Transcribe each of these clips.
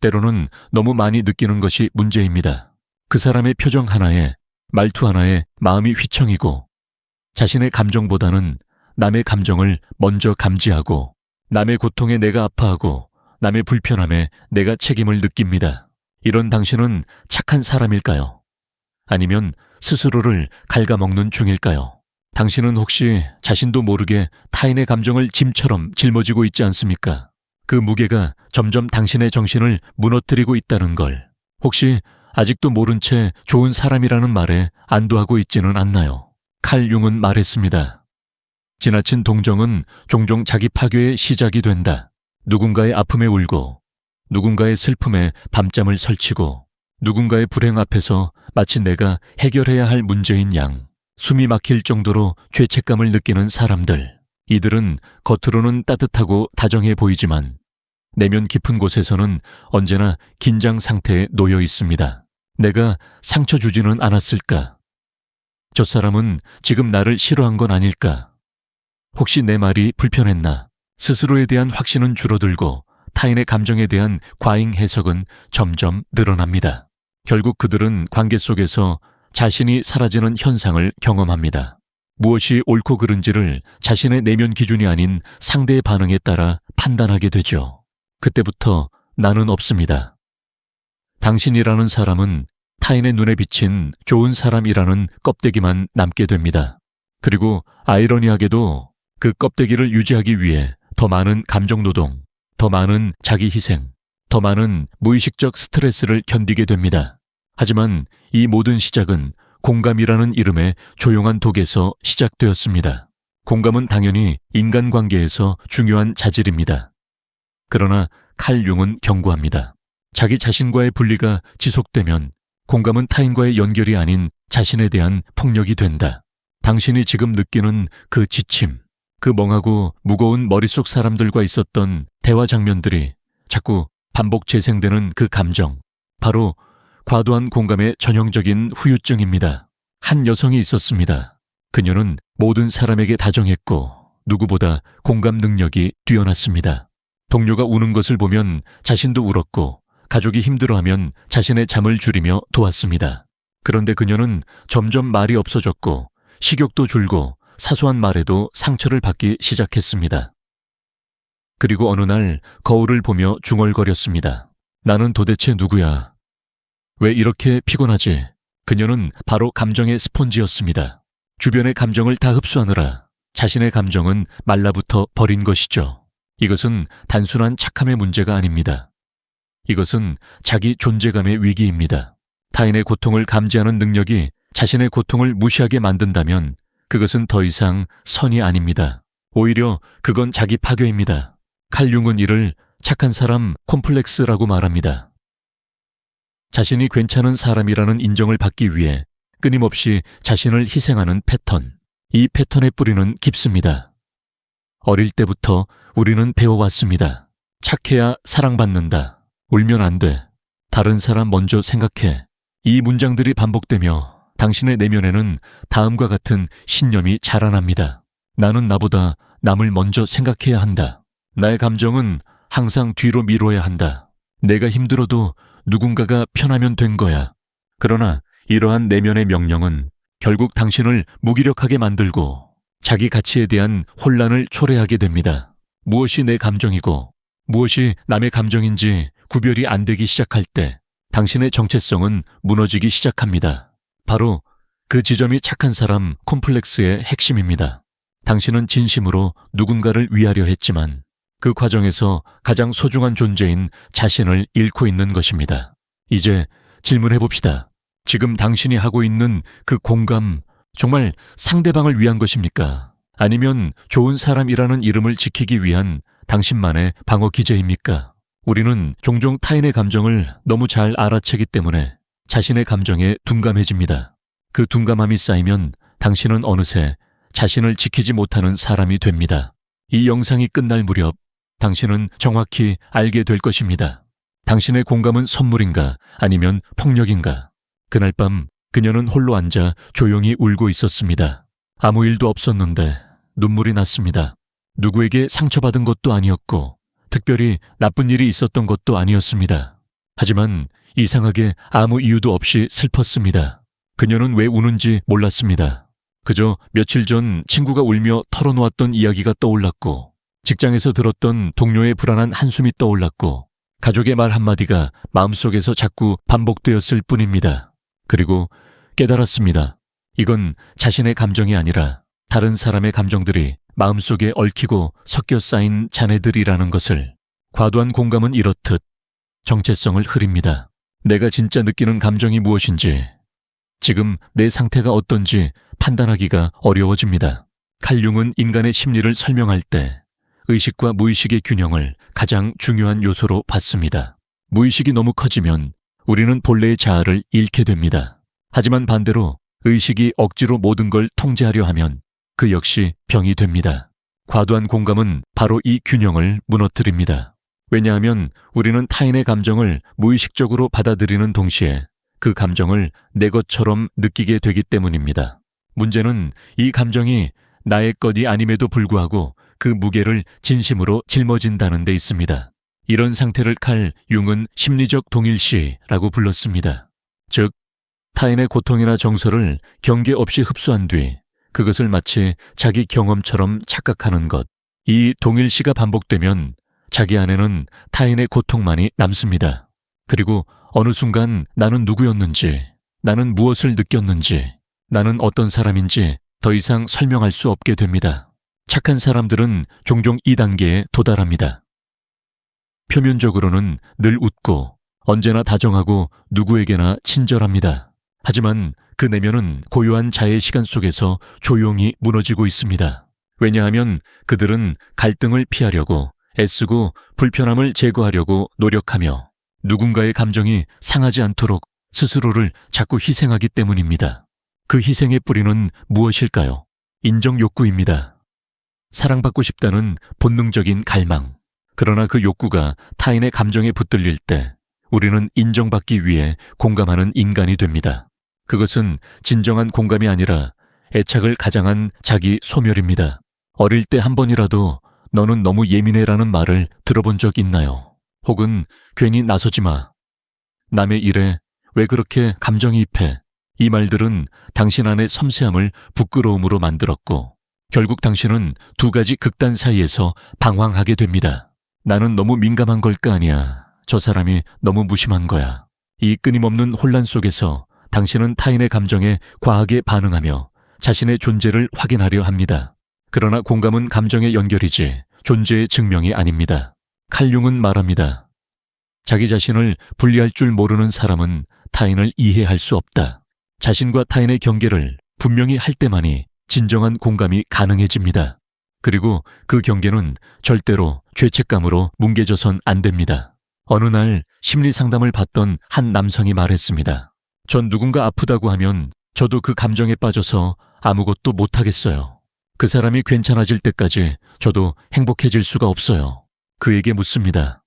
때로는 너무 많이 느끼는 것이 문제입니다. 그 사람의 표정 하나에, 말투 하나에 마음이 휘청이고 자신의 감정보다는 남의 감정을 먼저 감지하고 남의 고통에 내가 아파하고 남의 불편함에 내가 책임을 느낍니다. 이런 당신은 착한 사람일까요? 아니면 스스로를 갉아먹는 중일까요? 당신은 혹시 자신도 모르게 타인의 감정을 짐처럼 짊어지고 있지 않습니까? 그 무게가 점점 당신의 정신을 무너뜨리고 있다는 걸 혹시 아직도 모른 채 좋은 사람이라는 말에 안도하고 있지는 않나요? 칼 융은 말했습니다. 지나친 동정은 종종 자기 파괴의 시작이 된다. 누군가의 아픔에 울고 누군가의 슬픔에 밤잠을 설치고 누군가의 불행 앞에서 마치 내가 해결해야 할 문제인 양 숨이 막힐 정도로 죄책감을 느끼는 사람들. 이들은 겉으로는 따뜻하고 다정해 보이지만 내면 깊은 곳에서는 언제나 긴장 상태에 놓여 있습니다. 내가 상처 주지는 않았을까? 저 사람은 지금 나를 싫어한 건 아닐까? 혹시 내 말이 불편했나? 스스로에 대한 확신은 줄어들고 타인의 감정에 대한 과잉 해석은 점점 늘어납니다. 결국 그들은 관계 속에서 자신이 사라지는 현상을 경험합니다. 무엇이 옳고 그른지를 자신의 내면 기준이 아닌 상대의 반응에 따라 판단하게 되죠. 그때부터 나는 없습니다. 당신이라는 사람은 타인의 눈에 비친 좋은 사람이라는 껍데기만 남게 됩니다. 그리고 아이러니하게도 그 껍데기를 유지하기 위해 더 많은 감정노동, 더 많은 자기 희생, 더 많은 무의식적 스트레스를 견디게 됩니다. 하지만 이 모든 시작은 공감이라는 이름의 조용한 독에서 시작되었습니다. 공감은 당연히 인간관계에서 중요한 자질입니다. 그러나 칼 융은 경고합니다. 자기 자신과의 분리가 지속되면 공감은 타인과의 연결이 아닌 자신에 대한 폭력이 된다. 당신이 지금 느끼는 그 지침, 그 멍하고 무거운 머릿속 사람들과 있었던 대화 장면들이 자꾸 반복 재생되는 그 감정, 바로 과도한 공감의 전형적인 후유증입니다. 한 여성이 있었습니다. 그녀는 모든 사람에게 다정했고 누구보다 공감 능력이 뛰어났습니다. 동료가 우는 것을 보면 자신도 울었고 가족이 힘들어하면 자신의 잠을 줄이며 도왔습니다. 그런데 그녀는 점점 말이 없어졌고 식욕도 줄고 사소한 말에도 상처를 받기 시작했습니다. 그리고 어느 날 거울을 보며 중얼거렸습니다. 나는 도대체 누구야? 왜 이렇게 피곤하지? 그녀는 바로 감정의 스폰지였습니다. 주변의 감정을 다 흡수하느라 자신의 감정은 말라붙어 버린 것이죠. 이것은 단순한 착함의 문제가 아닙니다. 이것은 자기 존재감의 위기입니다. 타인의 고통을 감지하는 능력이 자신의 고통을 무시하게 만든다면 그것은 더 이상 선이 아닙니다. 오히려 그건 자기 파괴입니다. 칼 융은 이를 착한 사람 콤플렉스라고 말합니다. 자신이 괜찮은 사람이라는 인정을 받기 위해 끊임없이 자신을 희생하는 패턴. 이 패턴의 뿌리는 깊습니다. 어릴 때부터 우리는 배워왔습니다. 착해야 사랑받는다. 울면 안 돼. 다른 사람 먼저 생각해. 이 문장들이 반복되며 당신의 내면에는 다음과 같은 신념이 자라납니다. 나는 나보다 남을 먼저 생각해야 한다. 나의 감정은 항상 뒤로 미뤄야 한다. 내가 힘들어도 누군가가 편하면 된 거야. 그러나 이러한 내면의 명령은 결국 당신을 무기력하게 만들고 자기 가치에 대한 혼란을 초래하게 됩니다. 무엇이 내 감정이고 무엇이 남의 감정인지 구별이 안 되기 시작할 때 당신의 정체성은 무너지기 시작합니다. 바로 그 지점이 착한 사람 콤플렉스의 핵심입니다. 당신은 진심으로 누군가를 위하려 했지만 그 과정에서 가장 소중한 존재인 자신을 잃고 있는 것입니다. 이제 질문해 봅시다. 지금 당신이 하고 있는 그 공감 정말 상대방을 위한 것입니까? 아니면 좋은 사람이라는 이름을 지키기 위한 당신만의 방어 기제입니까? 우리는 종종 타인의 감정을 너무 잘 알아채기 때문에 자신의 감정에 둔감해집니다. 그 둔감함이 쌓이면 당신은 어느새 자신을 지키지 못하는 사람이 됩니다. 이 영상이 끝날 무렵 당신은 정확히 알게 될 것입니다. 당신의 공감은 선물인가 아니면 폭력인가? 그날 밤 그녀는 홀로 앉아 조용히 울고 있었습니다. 아무 일도 없었는데 눈물이 났습니다. 누구에게 상처받은 것도 아니었고 특별히 나쁜 일이 있었던 것도 아니었습니다. 하지만 이상하게 아무 이유도 없이 슬펐습니다. 그녀는 왜 우는지 몰랐습니다. 그저 며칠 전 친구가 울며 털어놓았던 이야기가 떠올랐고, 직장에서 들었던 동료의 불안한 한숨이 떠올랐고, 가족의 말 한마디가 마음속에서 자꾸 반복되었을 뿐입니다. 그리고 깨달았습니다. 이건 자신의 감정이 아니라 다른 사람의 감정들이 마음속에 얽히고 섞여 쌓인 잔해들이라는 것을. 과도한 공감은 이렇듯 정체성을 흐립니다. 내가 진짜 느끼는 감정이 무엇인지, 지금 내 상태가 어떤지 판단하기가 어려워집니다. 칼 융은 인간의 심리를 설명할 때 의식과 무의식의 균형을 가장 중요한 요소로 봤습니다. 무의식이 너무 커지면 우리는 본래의 자아를 잃게 됩니다. 하지만 반대로 의식이 억지로 모든 걸 통제하려 하면 그 역시 병이 됩니다. 과도한 공감은 바로 이 균형을 무너뜨립니다. 왜냐하면 우리는 타인의 감정을 무의식적으로 받아들이는 동시에 그 감정을 내 것처럼 느끼게 되기 때문입니다. 문제는 이 감정이 나의 것이 아님에도 불구하고 그 무게를 진심으로 짊어진다는 데 있습니다. 이런 상태를 칼 융은 심리적 동일시라고 불렀습니다. 즉, 타인의 고통이나 정서를 경계 없이 흡수한 뒤 그것을 마치 자기 경험처럼 착각하는 것. 이 동일시가 반복되면 자기 안에는 타인의 고통만이 남습니다. 그리고 어느 순간 나는 누구였는지, 나는 무엇을 느꼈는지, 나는 어떤 사람인지 더 이상 설명할 수 없게 됩니다. 착한 사람들은 종종 이 단계에 도달합니다. 표면적으로는 늘 웃고 언제나 다정하고 누구에게나 친절합니다. 하지만 그 내면은 고요한 자의 시간 속에서 조용히 무너지고 있습니다. 왜냐하면 그들은 갈등을 피하려고 애쓰고 불편함을 제거하려고 노력하며 누군가의 감정이 상하지 않도록 스스로를 자꾸 희생하기 때문입니다. 그 희생의 뿌리는 무엇일까요? 인정 욕구입니다. 사랑받고 싶다는 본능적인 갈망. 그러나 그 욕구가 타인의 감정에 붙들릴 때 우리는 인정받기 위해 공감하는 인간이 됩니다. 그것은 진정한 공감이 아니라 애착을 가장한 자기 소멸입니다. 어릴 때 한 번이라도 너는 너무 예민해라는 말을 들어본 적 있나요? 혹은 괜히 나서지 마. 남의 일에 왜 그렇게 감정이입해? 이 말들은 당신 안의 섬세함을 부끄러움으로 만들었고 결국 당신은 두 가지 극단 사이에서 방황하게 됩니다. 나는 너무 민감한 걸까 아니야. 저 사람이 너무 무심한 거야. 이 끊임없는 혼란 속에서 당신은 타인의 감정에 과하게 반응하며 자신의 존재를 확인하려 합니다. 그러나 공감은 감정의 연결이지 존재의 증명이 아닙니다. 칼 융은 말합니다. 자기 자신을 분리할 줄 모르는 사람은 타인을 이해할 수 없다. 자신과 타인의 경계를 분명히 할 때만이 진정한 공감이 가능해집니다. 그리고 그 경계는 절대로 죄책감으로 뭉개져선 안 됩니다. 어느 날 심리 상담을 받던 한 남성이 말했습니다. 전 누군가 아프다고 하면 저도 그 감정에 빠져서 아무것도 못하겠어요. 그 사람이 괜찮아질 때까지 저도 행복해질 수가 없어요. 그에게 묻습니다.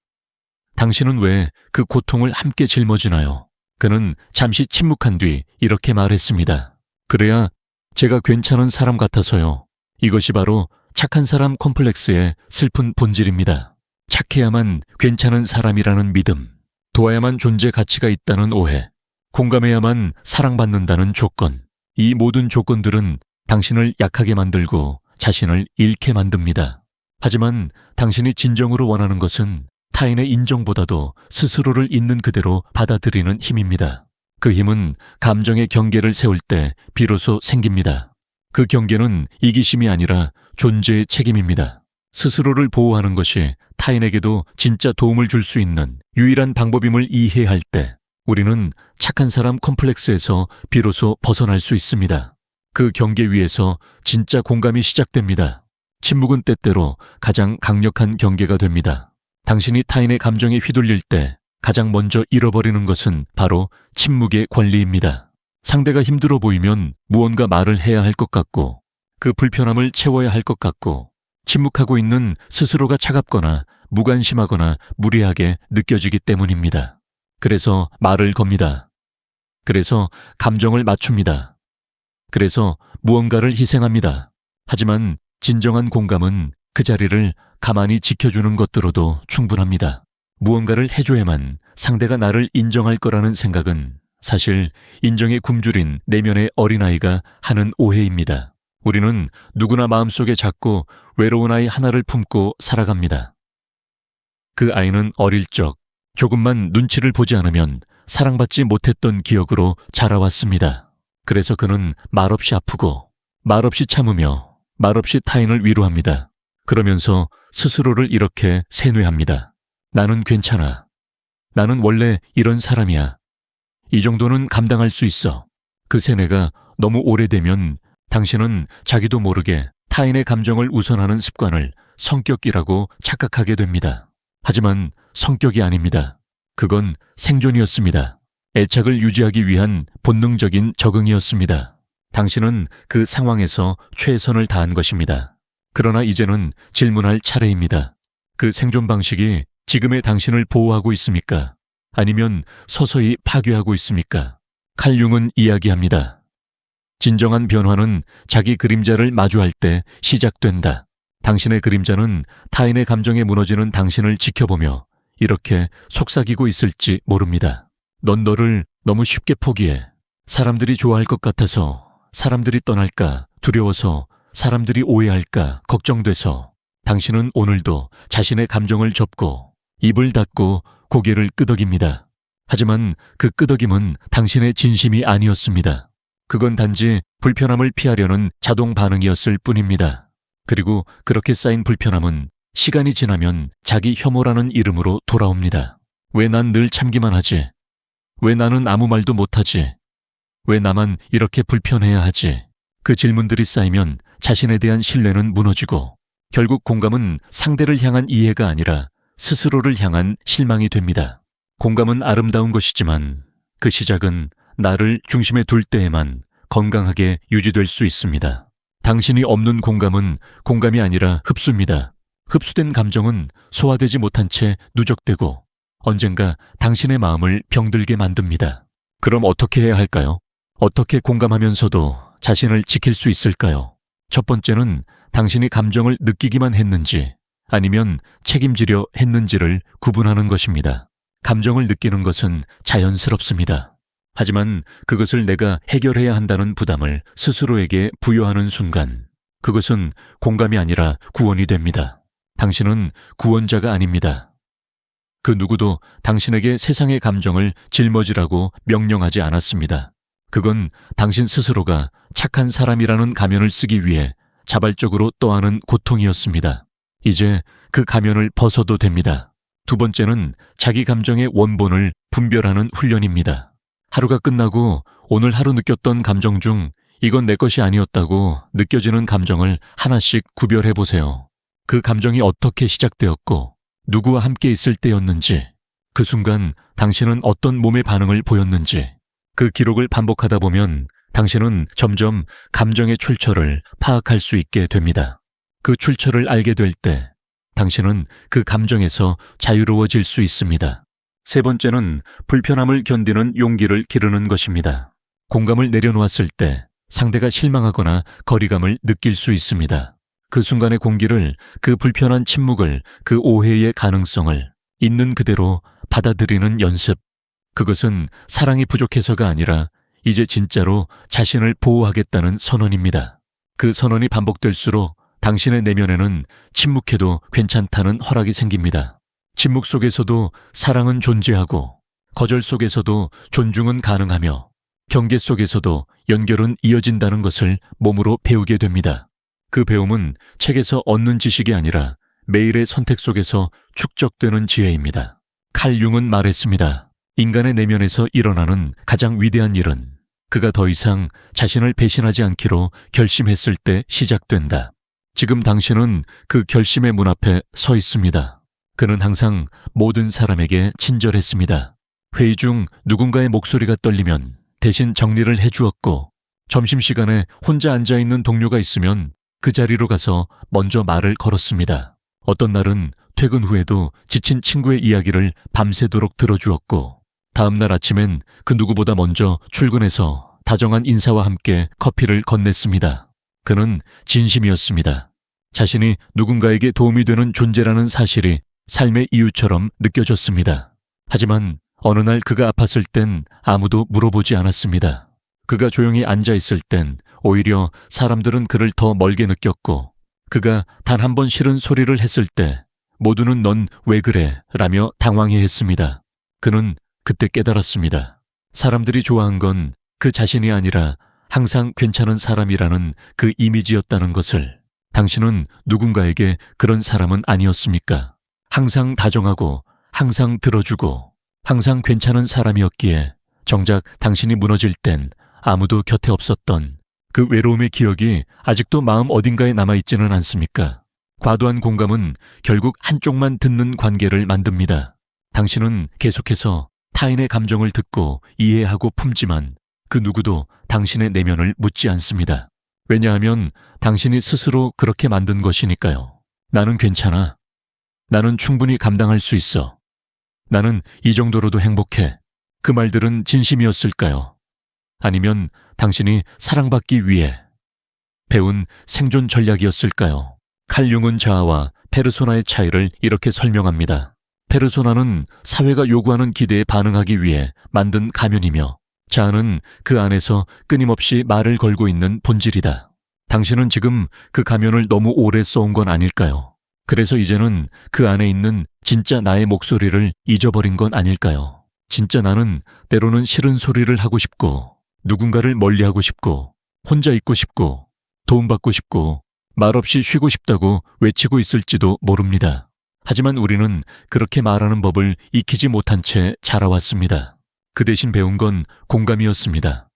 당신은 왜 그 고통을 함께 짊어지나요? 그는 잠시 침묵한 뒤 이렇게 말했습니다. 그래야 제가 괜찮은 사람 같아서요. 이것이 바로 착한 사람 콤플렉스의 슬픈 본질입니다. 착해야만 괜찮은 사람이라는 믿음, 도와야만 존재 가치가 있다는 오해, 공감해야만 사랑받는다는 조건. 이 모든 조건들은 당신을 약하게 만들고 자신을 잃게 만듭니다. 하지만 당신이 진정으로 원하는 것은 타인의 인정보다도 스스로를 있는 그대로 받아들이는 힘입니다. 그 힘은 감정의 경계를 세울 때 비로소 생깁니다. 그 경계는 이기심이 아니라 존재의 책임입니다. 스스로를 보호하는 것이 타인에게도 진짜 도움을 줄 수 있는 유일한 방법임을 이해할 때 우리는 착한 사람 콤플렉스에서 비로소 벗어날 수 있습니다. 그 경계 위에서 진짜 공감이 시작됩니다. 침묵은 때때로 가장 강력한 경계가 됩니다. 당신이 타인의 감정에 휘둘릴 때 가장 먼저 잃어버리는 것은 바로 침묵의 권리입니다. 상대가 힘들어 보이면 무언가 말을 해야 할 것 같고 그 불편함을 채워야 할 것 같고 침묵하고 있는 스스로가 차갑거나 무관심하거나 무례하게 느껴지기 때문입니다. 그래서 말을 겁니다. 그래서 감정을 맞춥니다. 그래서 무언가를 희생합니다. 하지만 진정한 공감은 그 자리를 가만히 지켜주는 것들로도 충분합니다. 무언가를 해줘야만 상대가 나를 인정할 거라는 생각은 사실 인정의 굶주린 내면의 어린아이가 하는 오해입니다. 우리는 누구나 마음속에 작고 외로운 아이 하나를 품고 살아갑니다. 그 아이는 어릴 적 조금만 눈치를 보지 않으면 사랑받지 못했던 기억으로 자라왔습니다. 그래서 그는 말없이 아프고 말없이 참으며 말없이 타인을 위로합니다. 그러면서 스스로를 이렇게 세뇌합니다. 나는 괜찮아. 나는 원래 이런 사람이야. 이 정도는 감당할 수 있어. 그 세뇌가 너무 오래되면 당신은 자기도 모르게 타인의 감정을 우선하는 습관을 성격이라고 착각하게 됩니다. 하지만 성격이 아닙니다. 그건 생존이었습니다. 애착을 유지하기 위한 본능적인 적응이었습니다. 당신은 그 상황에서 최선을 다한 것입니다. 그러나 이제는 질문할 차례입니다. 그 생존 방식이 지금의 당신을 보호하고 있습니까? 아니면 서서히 파괴하고 있습니까? 칼 융은 이야기합니다. 진정한 변화는 자기 그림자를 마주할 때 시작된다. 당신의 그림자는 타인의 감정에 무너지는 당신을 지켜보며 이렇게 속삭이고 있을지 모릅니다. 넌 너를 너무 쉽게 포기해. 사람들이 좋아할 것 같아서, 사람들이 떠날까 두려워서, 사람들이 오해할까 걱정돼서 당신은 오늘도 자신의 감정을 접고 입을 닫고 고개를 끄덕입니다. 하지만 그 끄덕임은 당신의 진심이 아니었습니다. 그건 단지 불편함을 피하려는 자동 반응이었을 뿐입니다. 그리고 그렇게 쌓인 불편함은 시간이 지나면 자기 혐오라는 이름으로 돌아옵니다. 왜 난 늘 참기만 하지? 왜 나는 아무 말도 못하지? 왜 나만 이렇게 불편해야 하지? 그 질문들이 쌓이면 자신에 대한 신뢰는 무너지고 결국 공감은 상대를 향한 이해가 아니라 스스로를 향한 실망이 됩니다. 공감은 아름다운 것이지만 그 시작은 나를 중심에 둘 때에만 건강하게 유지될 수 있습니다. 당신이 없는 공감은 공감이 아니라 흡수입니다. 흡수된 감정은 소화되지 못한 채 누적되고 언젠가 당신의 마음을 병들게 만듭니다. 그럼 어떻게 해야 할까요? 어떻게 공감하면서도 자신을 지킬 수 있을까요? 첫 번째는 당신이 감정을 느끼기만 했는지 아니면 책임지려 했는지를 구분하는 것입니다. 감정을 느끼는 것은 자연스럽습니다. 하지만 그것을 내가 해결해야 한다는 부담을 스스로에게 부여하는 순간 그것은 공감이 아니라 구원이 됩니다. 당신은 구원자가 아닙니다. 그 누구도 당신에게 세상의 감정을 짊어지라고 명령하지 않았습니다. 그건 당신 스스로가 착한 사람이라는 가면을 쓰기 위해 자발적으로 떠안은 고통이었습니다. 이제 그 가면을 벗어도 됩니다. 두 번째는 자기 감정의 원본을 분별하는 훈련입니다. 하루가 끝나고 오늘 하루 느꼈던 감정 중 이건 내 것이 아니었다고 느껴지는 감정을 하나씩 구별해 보세요. 그 감정이 어떻게 시작되었고 누구와 함께 있을 때였는지, 그 순간 당신은 어떤 몸의 반응을 보였는지, 그 기록을 반복하다 보면 당신은 점점 감정의 출처를 파악할 수 있게 됩니다. 그 출처를 알게 될 때 당신은 그 감정에서 자유로워질 수 있습니다. 세 번째는 불편함을 견디는 용기를 기르는 것입니다. 공감을 내려놓았을 때 상대가 실망하거나 거리감을 느낄 수 있습니다. 그 순간의 공기를, 그 불편한 침묵을, 그 오해의 가능성을 있는 그대로 받아들이는 연습. 그것은 사랑이 부족해서가 아니라 이제 진짜로 자신을 보호하겠다는 선언입니다. 그 선언이 반복될수록 당신의 내면에는 침묵해도 괜찮다는 허락이 생깁니다. 침묵 속에서도 사랑은 존재하고 거절 속에서도 존중은 가능하며 경계 속에서도 연결은 이어진다는 것을 몸으로 배우게 됩니다. 그 배움은 책에서 얻는 지식이 아니라 매일의 선택 속에서 축적되는 지혜입니다. 칼 융은 말했습니다. 인간의 내면에서 일어나는 가장 위대한 일은 그가 더 이상 자신을 배신하지 않기로 결심했을 때 시작된다. 지금 당신은 그 결심의 문 앞에 서 있습니다. 그는 항상 모든 사람에게 친절했습니다. 회의 중 누군가의 목소리가 떨리면 대신 정리를 해주었고, 점심시간에 혼자 앉아있는 동료가 있으면 그 자리로 가서 먼저 말을 걸었습니다. 어떤 날은 퇴근 후에도 지친 친구의 이야기를 밤새도록 들어주었고, 다음 날 아침엔 그 누구보다 먼저 출근해서 다정한 인사와 함께 커피를 건넸습니다. 그는 진심이었습니다. 자신이 누군가에게 도움이 되는 존재라는 사실이 삶의 이유처럼 느껴졌습니다. 하지만 어느 날 그가 아팠을 땐 아무도 물어보지 않았습니다. 그가 조용히 앉아 있을 땐 오히려 사람들은 그를 더 멀게 느꼈고, 그가 단 한 번 싫은 소리를 했을 때 모두는 넌 왜 그래? 라며 당황해했습니다. 그는 그때 깨달았습니다. 사람들이 좋아한 건 그 자신이 아니라 항상 괜찮은 사람이라는 그 이미지였다는 것을. 당신은 누군가에게 그런 사람은 아니었습니까? 항상 다정하고 항상 들어주고 항상 괜찮은 사람이었기에 정작 당신이 무너질 땐 아무도 곁에 없었던 그 외로움의 기억이 아직도 마음 어딘가에 남아있지는 않습니까? 과도한 공감은 결국 한쪽만 듣는 관계를 만듭니다. 당신은 계속해서 타인의 감정을 듣고 이해하고 품지만 그 누구도 당신의 내면을 묻지 않습니다. 왜냐하면 당신이 스스로 그렇게 만든 것이니까요. 나는 괜찮아. 나는 충분히 감당할 수 있어. 나는 이 정도로도 행복해. 그 말들은 진심이었을까요? 아니면 당신이 사랑받기 위해 배운 생존 전략이었을까요? 칼 융은 자아와 페르소나의 차이를 이렇게 설명합니다. 페르소나는 사회가 요구하는 기대에 반응하기 위해 만든 가면이며, 자아는 그 안에서 끊임없이 말을 걸고 있는 본질이다. 당신은 지금 그 가면을 너무 오래 써온 건 아닐까요? 그래서 이제는 그 안에 있는 진짜 나의 목소리를 잊어버린 건 아닐까요? 진짜 나는 때로는 싫은 소리를 하고 싶고, 누군가를 멀리하고 싶고, 혼자 있고 싶고, 도움받고 싶고, 말없이 쉬고 싶다고 외치고 있을지도 모릅니다. 하지만 우리는 그렇게 말하는 법을 익히지 못한 채 자라왔습니다. 그 대신 배운 건 공감이었습니다.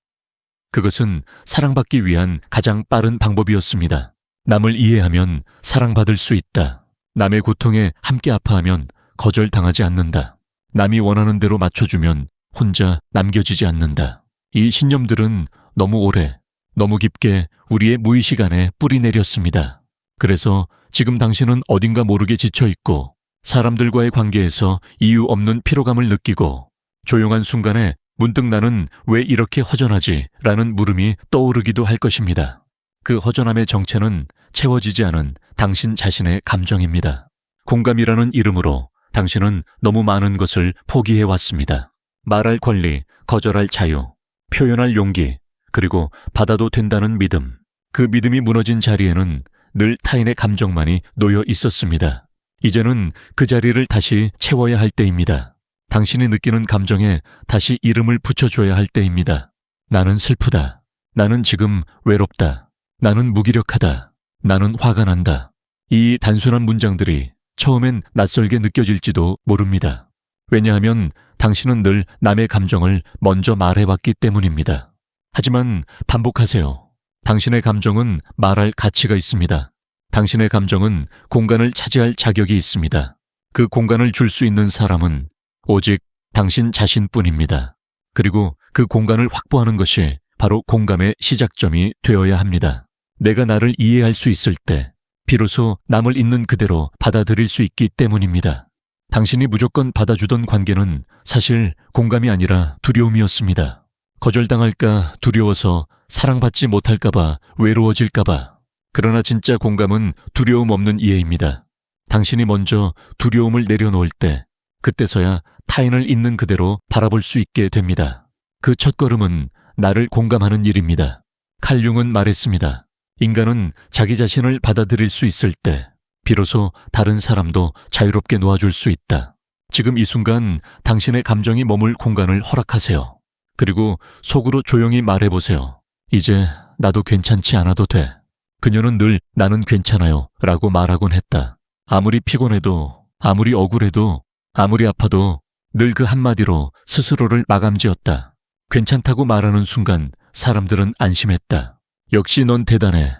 그것은 사랑받기 위한 가장 빠른 방법이었습니다. 남을 이해하면 사랑받을 수 있다. 남의 고통에 함께 아파하면 거절당하지 않는다. 남이 원하는 대로 맞춰주면 혼자 남겨지지 않는다. 이 신념들은 너무 오래, 너무 깊게 우리의 무의식 안에 뿌리 내렸습니다. 그래서 지금 당신은 어딘가 모르게 지쳐있고, 사람들과의 관계에서 이유 없는 피로감을 느끼고, 조용한 순간에 문득 나는 왜 이렇게 허전하지? 라는 물음이 떠오르기도 할 것입니다. 그 허전함의 정체는 채워지지 않은 당신 자신의 감정입니다. 공감이라는 이름으로 당신은 너무 많은 것을 포기해왔습니다. 말할 권리, 거절할 자유, 표현할 용기, 그리고 받아도 된다는 믿음. 그 믿음이 무너진 자리에는 늘 타인의 감정만이 놓여 있었습니다. 이제는 그 자리를 다시 채워야 할 때입니다. 당신이 느끼는 감정에 다시 이름을 붙여줘야 할 때입니다. 나는 슬프다. 나는 지금 외롭다. 나는 무기력하다. 나는 화가 난다. 이 단순한 문장들이 처음엔 낯설게 느껴질지도 모릅니다. 왜냐하면 당신은 늘 남의 감정을 먼저 말해왔기 때문입니다. 하지만 반복하세요. 당신의 감정은 말할 가치가 있습니다. 당신의 감정은 공간을 차지할 자격이 있습니다. 그 공간을 줄 수 있는 사람은 오직 당신 자신뿐입니다. 그리고 그 공간을 확보하는 것이 바로 공감의 시작점이 되어야 합니다. 내가 나를 이해할 수 있을 때 비로소 남을 있는 그대로 받아들일 수 있기 때문입니다. 당신이 무조건 받아주던 관계는 사실 공감이 아니라 두려움이었습니다. 거절당할까 두려워서 사랑받지 못할까봐 외로워질까봐. 그러나 진짜 공감은 두려움 없는 이해입니다. 당신이 먼저 두려움을 내려놓을 때 그때서야 타인을 있는 그대로 바라볼 수 있게 됩니다. 그 첫걸음은 나를 공감하는 일입니다. 칼 융은 말했습니다. 인간은 자기 자신을 받아들일 수 있을 때 비로소 다른 사람도 자유롭게 놓아줄 수 있다. 지금 이 순간 당신의 감정이 머물 공간을 허락하세요. 그리고 속으로 조용히 말해보세요. 이제 나도 괜찮지 않아도 돼. 그녀는 늘 나는 괜찮아요 라고 말하곤 했다. 아무리 피곤해도, 아무리 억울해도, 아무리 아파도 늘 그 한마디로 스스로를 마감지었다. 괜찮다고 말하는 순간 사람들은 안심했다. 역시 넌 대단해.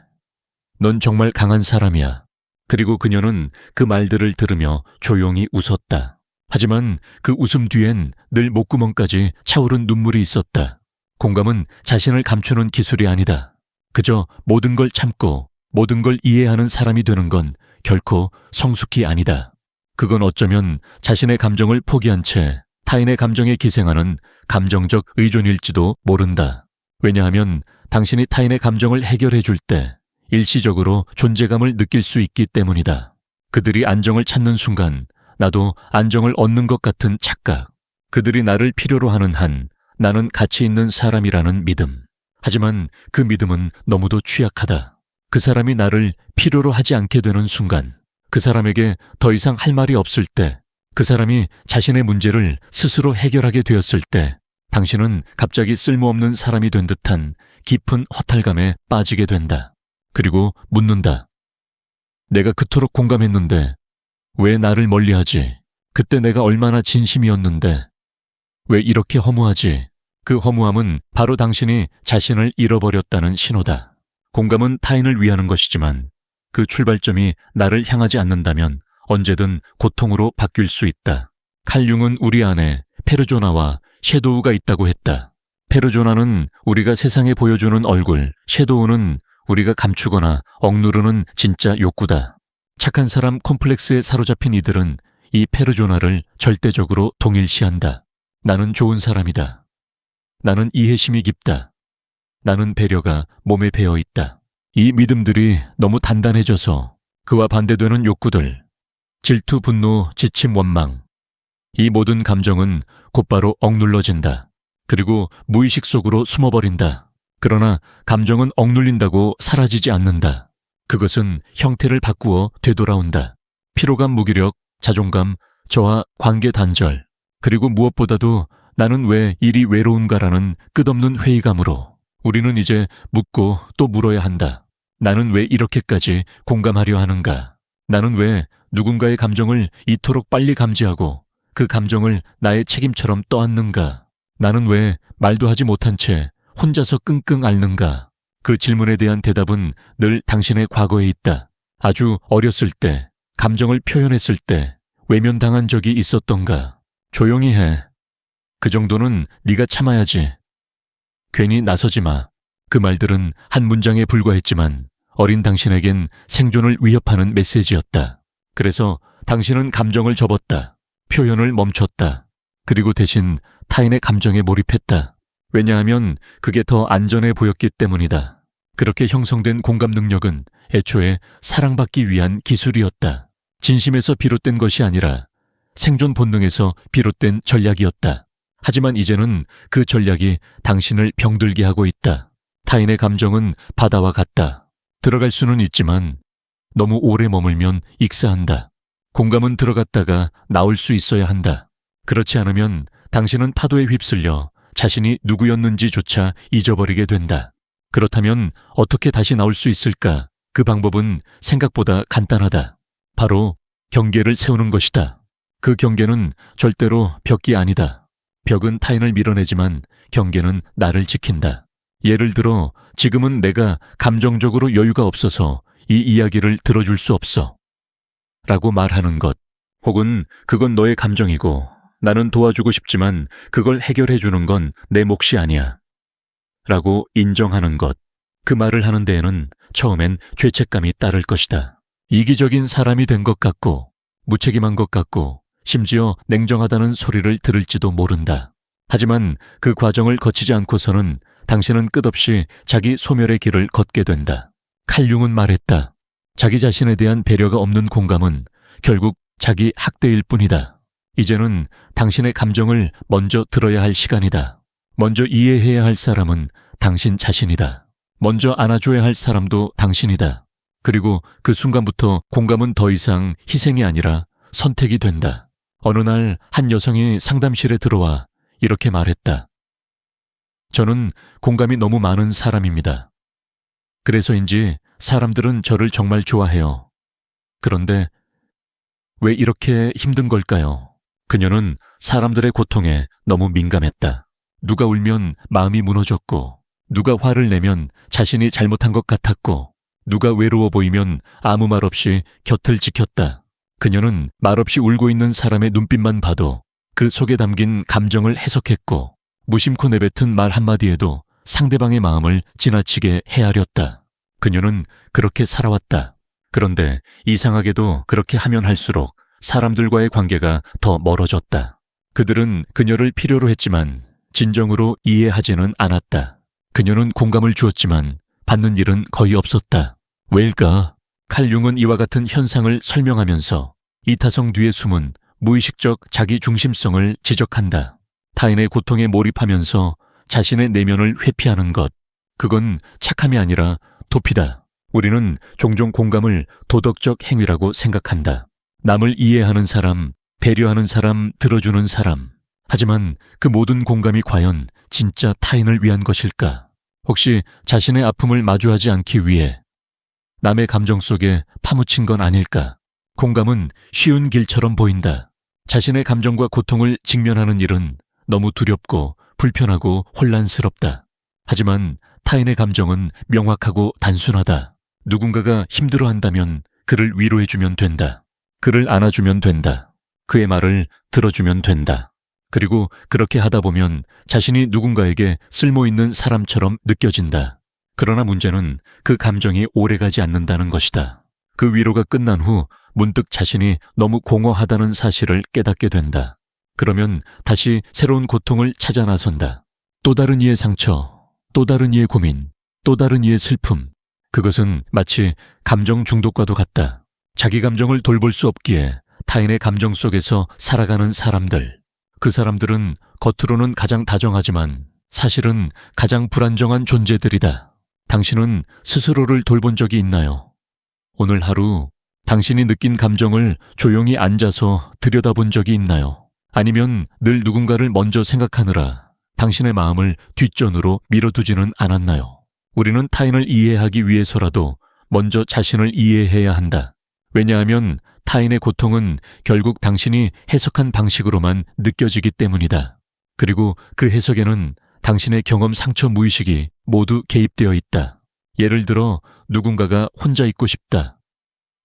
넌 정말 강한 사람이야. 그리고 그녀는 그 말들을 들으며 조용히 웃었다. 하지만 그 웃음 뒤엔 늘 목구멍까지 차오른 눈물이 있었다. 공감은 자신을 감추는 기술이 아니다. 그저 모든 걸 참고 모든 걸 이해하는 사람이 되는 건 결코 성숙이 아니다. 그건 어쩌면 자신의 감정을 포기한 채 타인의 감정에 기생하는 감정적 의존일지도 모른다. 왜냐하면 당신이 타인의 감정을 해결해 줄 때 일시적으로 존재감을 느낄 수 있기 때문이다. 그들이 안정을 찾는 순간 나도 안정을 얻는 것 같은 착각. 그들이 나를 필요로 하는 한 나는 가치 있는 사람이라는 믿음. 하지만 그 믿음은 너무도 취약하다. 그 사람이 나를 필요로 하지 않게 되는 순간, 그 사람에게 더 이상 할 말이 없을 때, 그 사람이 자신의 문제를 스스로 해결하게 되었을 때, 당신은 갑자기 쓸모없는 사람이 된 듯한 깊은 허탈감에 빠지게 된다. 그리고 묻는다. 내가 그토록 공감했는데 왜 나를 멀리하지? 그때 내가 얼마나 진심이었는데 왜 이렇게 허무하지? 그 허무함은 바로 당신이 자신을 잃어버렸다는 신호다. 공감은 타인을 위하는 것이지만 그 출발점이 나를 향하지 않는다면 언제든 고통으로 바뀔 수 있다. 칼 융은 우리 안에 페르조나와 섀도우가 있다고 했다. 페르조나는 우리가 세상에 보여주는 얼굴, 섀도우는 우리가 감추거나 억누르는 진짜 욕구다. 착한 사람 콤플렉스에 사로잡힌 이들은 이 페르조나를 절대적으로 동일시한다. 나는 좋은 사람이다. 나는 이해심이 깊다. 나는 배려가 몸에 배어 있다. 이 믿음들이 너무 단단해져서 그와 반대되는 욕구들, 질투, 분노, 지침, 원망, 이 모든 감정은 곧바로 억눌러진다. 그리고 무의식 속으로 숨어버린다. 그러나 감정은 억눌린다고 사라지지 않는다. 그것은 형태를 바꾸어 되돌아온다. 피로감, 무기력, 자존감, 저하, 관계 단절, 그리고 무엇보다도 나는 왜 이리 외로운가라는 끝없는 회의감으로 우리는 이제 묻고 또 물어야 한다. 나는 왜 이렇게까지 공감하려 하는가? 나는 왜 누군가의 감정을 이토록 빨리 감지하고 그 감정을 나의 책임처럼 떠안는가? 나는 왜 말도 하지 못한 채 혼자서 끙끙 앓는가? 그 질문에 대한 대답은 늘 당신의 과거에 있다. 아주 어렸을 때, 감정을 표현했을 때 외면당한 적이 있었던가? 조용히 해. 그 정도는 네가 참아야지. 괜히 나서지 마. 그 말들은 한 문장에 불과했지만 어린 당신에겐 생존을 위협하는 메시지였다. 그래서 당신은 감정을 접었다. 표현을 멈췄다. 그리고 대신 타인의 감정에 몰입했다. 왜냐하면 그게 더 안전해 보였기 때문이다. 그렇게 형성된 공감 능력은 애초에 사랑받기 위한 기술이었다. 진심에서 비롯된 것이 아니라 생존 본능에서 비롯된 전략이었다. 하지만 이제는 그 전략이 당신을 병들게 하고 있다. 타인의 감정은 바다와 같다. 들어갈 수는 있지만 너무 오래 머물면 익사한다. 공감은 들어갔다가 나올 수 있어야 한다. 그렇지 않으면 당신은 파도에 휩쓸려 자신이 누구였는지조차 잊어버리게 된다. 그렇다면 어떻게 다시 나올 수 있을까? 그 방법은 생각보다 간단하다. 바로 경계를 세우는 것이다. 그 경계는 절대로 벽이 아니다. 벽은 타인을 밀어내지만 경계는 나를 지킨다. 예를 들어 지금은 내가 감정적으로 여유가 없어서 이 이야기를 들어줄 수 없어. 라고 말하는 것. 혹은 그건 너의 감정이고 나는 도와주고 싶지만 그걸 해결해 주는 건 내 몫이 아니야. 라고 인정하는 것. 그 말을 하는 데에는 처음엔 죄책감이 따를 것이다. 이기적인 사람이 된 것 같고 무책임한 것 같고 심지어 냉정하다는 소리를 들을지도 모른다. 하지만 그 과정을 거치지 않고서는 당신은 끝없이 자기 소멸의 길을 걷게 된다. 칼 융은 말했다. 자기 자신에 대한 배려가 없는 공감은 결국 자기 학대일 뿐이다. 이제는 당신의 감정을 먼저 들어야 할 시간이다. 먼저 이해해야 할 사람은 당신 자신이다. 먼저 안아줘야 할 사람도 당신이다. 그리고 그 순간부터 공감은 더 이상 희생이 아니라 선택이 된다. 어느 날 한 여성이 상담실에 들어와 이렇게 말했다. 저는 공감이 너무 많은 사람입니다. 그래서인지 사람들은 저를 정말 좋아해요. 그런데 왜 이렇게 힘든 걸까요? 그녀는 사람들의 고통에 너무 민감했다. 누가 울면 마음이 무너졌고, 누가 화를 내면 자신이 잘못한 것 같았고, 누가 외로워 보이면 아무 말 없이 곁을 지켰다. 그녀는 말없이 울고 있는 사람의 눈빛만 봐도 그 속에 담긴 감정을 해석했고, 무심코 내뱉은 말 한마디에도 상대방의 마음을 지나치게 헤아렸다. 그녀는 그렇게 살아왔다. 그런데 이상하게도 그렇게 하면 할수록 사람들과의 관계가 더 멀어졌다. 그들은 그녀를 필요로 했지만 진정으로 이해하지는 않았다. 그녀는 공감을 주었지만 받는 일은 거의 없었다. 왜일까? 칼 융은 이와 같은 현상을 설명하면서 이타성 뒤에 숨은 무의식적 자기 중심성을 지적한다. 타인의 고통에 몰입하면서 자신의 내면을 회피하는 것, 그건 착함이 아니라 도피다. 우리는 종종 공감을 도덕적 행위라고 생각한다. 남을 이해하는 사람, 배려하는 사람, 들어주는 사람. 하지만 그 모든 공감이 과연 진짜 타인을 위한 것일까? 혹시 자신의 아픔을 마주하지 않기 위해 남의 감정 속에 파묻힌 건 아닐까? 공감은 쉬운 길처럼 보인다. 자신의 감정과 고통을 직면하는 일은 너무 두렵고 불편하고 혼란스럽다. 하지만 타인의 감정은 명확하고 단순하다. 누군가가 힘들어한다면 그를 위로해주면 된다. 그를 안아주면 된다. 그의 말을 들어주면 된다. 그리고 그렇게 하다 보면 자신이 누군가에게 쓸모있는 사람처럼 느껴진다. 그러나 문제는 그 감정이 오래가지 않는다는 것이다. 그 위로가 끝난 후 문득 자신이 너무 공허하다는 사실을 깨닫게 된다. 그러면 다시 새로운 고통을 찾아 나선다. 또 다른 이의 상처, 또 다른 이의 고민, 또 다른 이의 슬픔. 그것은 마치 감정 중독과도 같다. 자기 감정을 돌볼 수 없기에 타인의 감정 속에서 살아가는 사람들. 그 사람들은 겉으로는 가장 다정하지만 사실은 가장 불안정한 존재들이다. 당신은 스스로를 돌본 적이 있나요? 오늘 하루 당신이 느낀 감정을 조용히 앉아서 들여다본 적이 있나요? 아니면 늘 누군가를 먼저 생각하느라 당신의 마음을 뒷전으로 밀어두지는 않았나요? 우리는 타인을 이해하기 위해서라도 먼저 자신을 이해해야 한다. 왜냐하면 타인의 고통은 결국 당신이 해석한 방식으로만 느껴지기 때문이다. 그리고 그 해석에는 당신의 경험 상처 무의식이 모두 개입되어 있다. 예를 들어 누군가가 혼자 있고 싶다.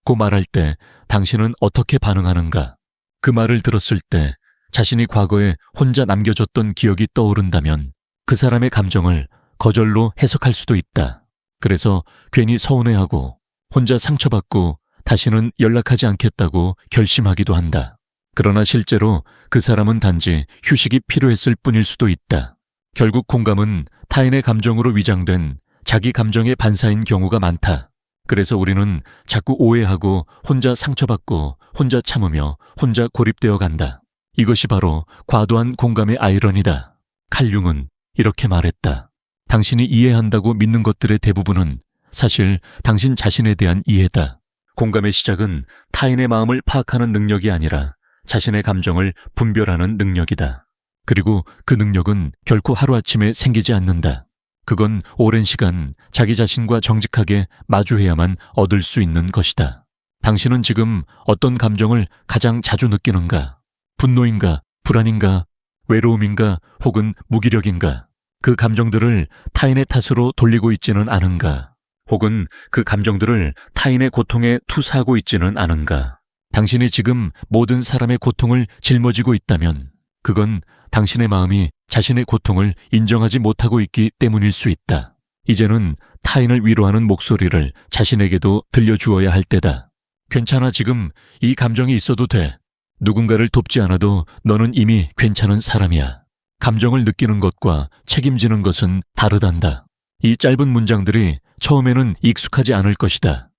고 말할 때 당신은 어떻게 반응하는가? 그 말을 들었을 때 자신이 과거에 혼자 남겨줬던 기억이 떠오른다면 그 사람의 감정을 거절로 해석할 수도 있다. 그래서 괜히 서운해하고 혼자 상처받고 다시는 연락하지 않겠다고 결심하기도 한다. 그러나 실제로 그 사람은 단지 휴식이 필요했을 뿐일 수도 있다. 결국 공감은 타인의 감정으로 위장된 자기 감정의 반사인 경우가 많다. 그래서 우리는 자꾸 오해하고 혼자 상처받고 혼자 참으며 혼자 고립되어 간다. 이것이 바로 과도한 공감의 아이러니다. 칼 융은 이렇게 말했다. 당신이 이해한다고 믿는 것들의 대부분은 사실 당신 자신에 대한 이해다. 공감의 시작은 타인의 마음을 파악하는 능력이 아니라 자신의 감정을 분별하는 능력이다. 그리고 그 능력은 결코 하루아침에 생기지 않는다. 그건 오랜 시간 자기 자신과 정직하게 마주해야만 얻을 수 있는 것이다. 당신은 지금 어떤 감정을 가장 자주 느끼는가? 분노인가? 불안인가? 외로움인가? 혹은 무기력인가? 그 감정들을 타인의 탓으로 돌리고 있지는 않은가? 혹은 그 감정들을 타인의 고통에 투사하고 있지는 않은가? 당신이 지금 모든 사람의 고통을 짊어지고 있다면 그건 당신의 마음이 자신의 고통을 인정하지 못하고 있기 때문일 수 있다. 이제는 타인을 위로하는 목소리를 자신에게도 들려주어야 할 때다. 괜찮아, 지금 이 감정이 있어도 돼. 누군가를 돕지 않아도 너는 이미 괜찮은 사람이야. 감정을 느끼는 것과 책임지는 것은 다르단다. 이 짧은 문장들이 처음에는 익숙하지 않을 것이다.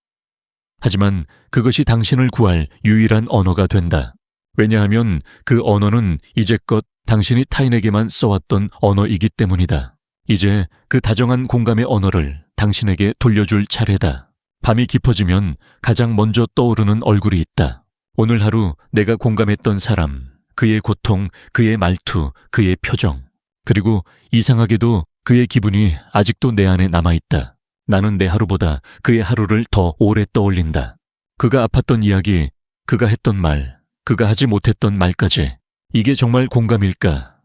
하지만 그것이 당신을 구할 유일한 언어가 된다. 왜냐하면 그 언어는 이제껏 당신이 타인에게만 써왔던 언어이기 때문이다. 이제 그 다정한 공감의 언어를 당신에게 돌려줄 차례다. 밤이 깊어지면 가장 먼저 떠오르는 얼굴이 있다. 오늘 하루 내가 공감했던 사람, 그의 고통, 그의 말투, 그의 표정. 그리고 이상하게도 그의 기분이 아직도 내 안에 남아있다. 나는 내 하루보다 그의 하루를 더 오래 떠올린다. 그가 아팠던 이야기, 그가 했던 말, 그가 하지 못했던 말까지. 이게 정말 공감일까?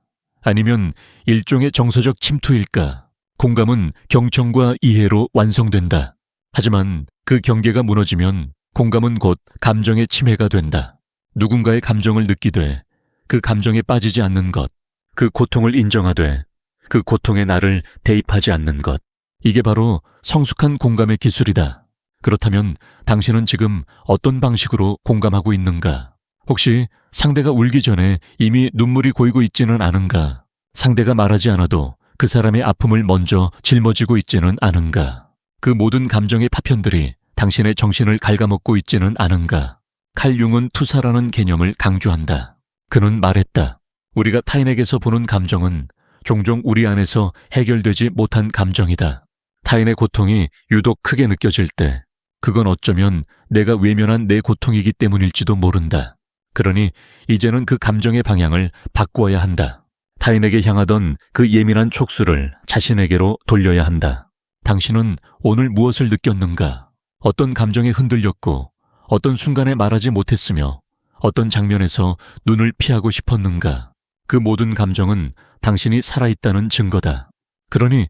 아니면 일종의 정서적 침투일까? 공감은 경청과 이해로 완성된다. 하지만 그 경계가 무너지면 공감은 곧 감정의 침해가 된다. 누군가의 감정을 느끼되 그 감정에 빠지지 않는 것, 그 고통을 인정하되 그 고통에 나를 대입하지 않는 것. 이게 바로 성숙한 공감의 기술이다. 그렇다면 당신은 지금 어떤 방식으로 공감하고 있는가? 혹시 상대가 울기 전에 이미 눈물이 고이고 있지는 않은가? 상대가 말하지 않아도 그 사람의 아픔을 먼저 짊어지고 있지는 않은가? 그 모든 감정의 파편들이 당신의 정신을 갉아먹고 있지는 않은가? 칼 융은 투사라는 개념을 강조한다. 그는 말했다. 우리가 타인에게서 보는 감정은 종종 우리 안에서 해결되지 못한 감정이다. 타인의 고통이 유독 크게 느껴질 때 그건 어쩌면 내가 외면한 내 고통이기 때문일지도 모른다. 그러니 이제는 그 감정의 방향을 바꾸어야 한다. 타인에게 향하던 그 예민한 촉수를 자신에게로 돌려야 한다. 당신은 오늘 무엇을 느꼈는가? 어떤 감정에 흔들렸고 어떤 순간에 말하지 못했으며 어떤 장면에서 눈을 피하고 싶었는가? 그 모든 감정은 당신이 살아있다는 증거다. 그러니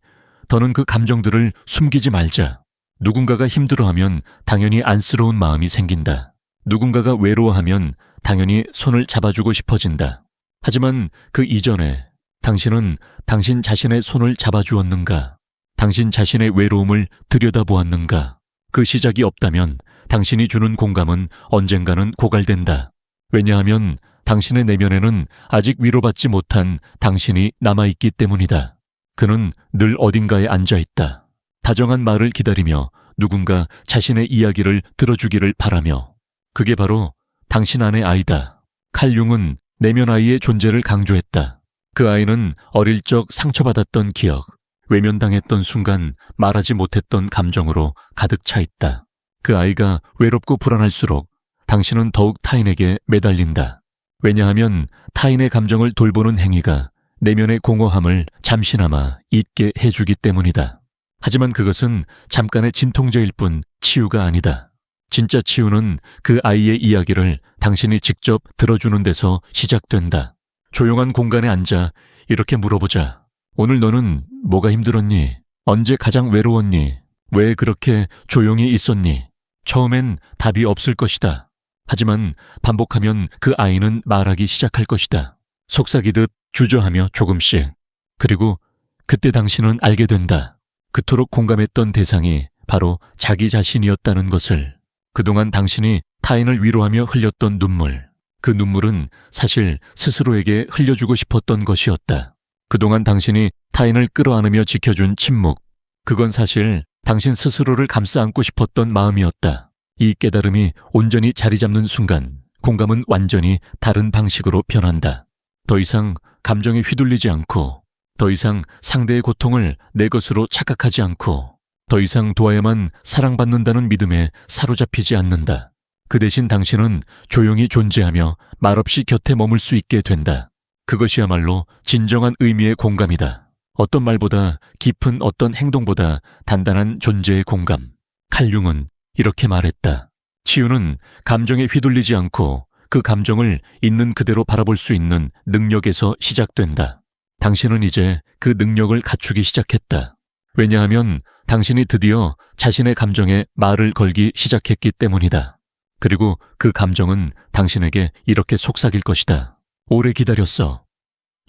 더는 그 감정들을 숨기지 말자. 누군가가 힘들어하면 당연히 안쓰러운 마음이 생긴다. 누군가가 외로워하면 당연히 손을 잡아주고 싶어진다. 하지만 그 이전에 당신은 당신 자신의 손을 잡아주었는가? 당신 자신의 외로움을 들여다보았는가? 그 시작이 없다면 당신이 주는 공감은 언젠가는 고갈된다. 왜냐하면 당신의 내면에는 아직 위로받지 못한 당신이 남아있기 때문이다. 그는 늘 어딘가에 앉아있다. 다정한 말을 기다리며 누군가 자신의 이야기를 들어주기를 바라며. 그게 바로 당신 안의 아이다. 칼 융은 내면 아이의 존재를 강조했다. 그 아이는 어릴 적 상처받았던 기억, 외면당했던 순간 말하지 못했던 감정으로 가득 차 있다. 그 아이가 외롭고 불안할수록 당신은 더욱 타인에게 매달린다. 왜냐하면 타인의 감정을 돌보는 행위가 내면의 공허함을 잠시나마 잊게 해주기 때문이다. 하지만 그것은 잠깐의 진통제일 뿐 치유가 아니다. 진짜 치유는 그 아이의 이야기를 당신이 직접 들어주는 데서 시작된다. 조용한 공간에 앉아 이렇게 물어보자. 오늘 너는 뭐가 힘들었니? 언제 가장 외로웠니? 왜 그렇게 조용히 있었니? 처음엔 답이 없을 것이다. 하지만 반복하면 그 아이는 말하기 시작할 것이다. 속삭이듯 주저하며 조금씩. 그리고 그때 당신은 알게 된다. 그토록 공감했던 대상이 바로 자기 자신이었다는 것을. 그동안 당신이 타인을 위로하며 흘렸던 눈물. 그 눈물은 사실 스스로에게 흘려주고 싶었던 것이었다. 그동안 당신이 타인을 끌어안으며 지켜준 침묵. 그건 사실 당신 스스로를 감싸 안고 싶었던 마음이었다. 이 깨달음이 온전히 자리 잡는 순간 공감은 완전히 다른 방식으로 변한다. 더 이상 감정에 휘둘리지 않고, 더 이상 상대의 고통을 내 것으로 착각하지 않고, 더 이상 도와야만 사랑받는다는 믿음에 사로잡히지 않는다. 그 대신 당신은 조용히 존재하며 말없이 곁에 머물 수 있게 된다. 그것이야말로 진정한 의미의 공감이다. 어떤 말보다 깊은 어떤 행동보다 단단한 존재의 공감. 칼 융은 이렇게 말했다. 치유는 감정에 휘둘리지 않고 그 감정을 있는 그대로 바라볼 수 있는 능력에서 시작된다. 당신은 이제 그 능력을 갖추기 시작했다. 왜냐하면 당신이 드디어 자신의 감정에 말을 걸기 시작했기 때문이다. 그리고 그 감정은 당신에게 이렇게 속삭일 것이다. 오래 기다렸어.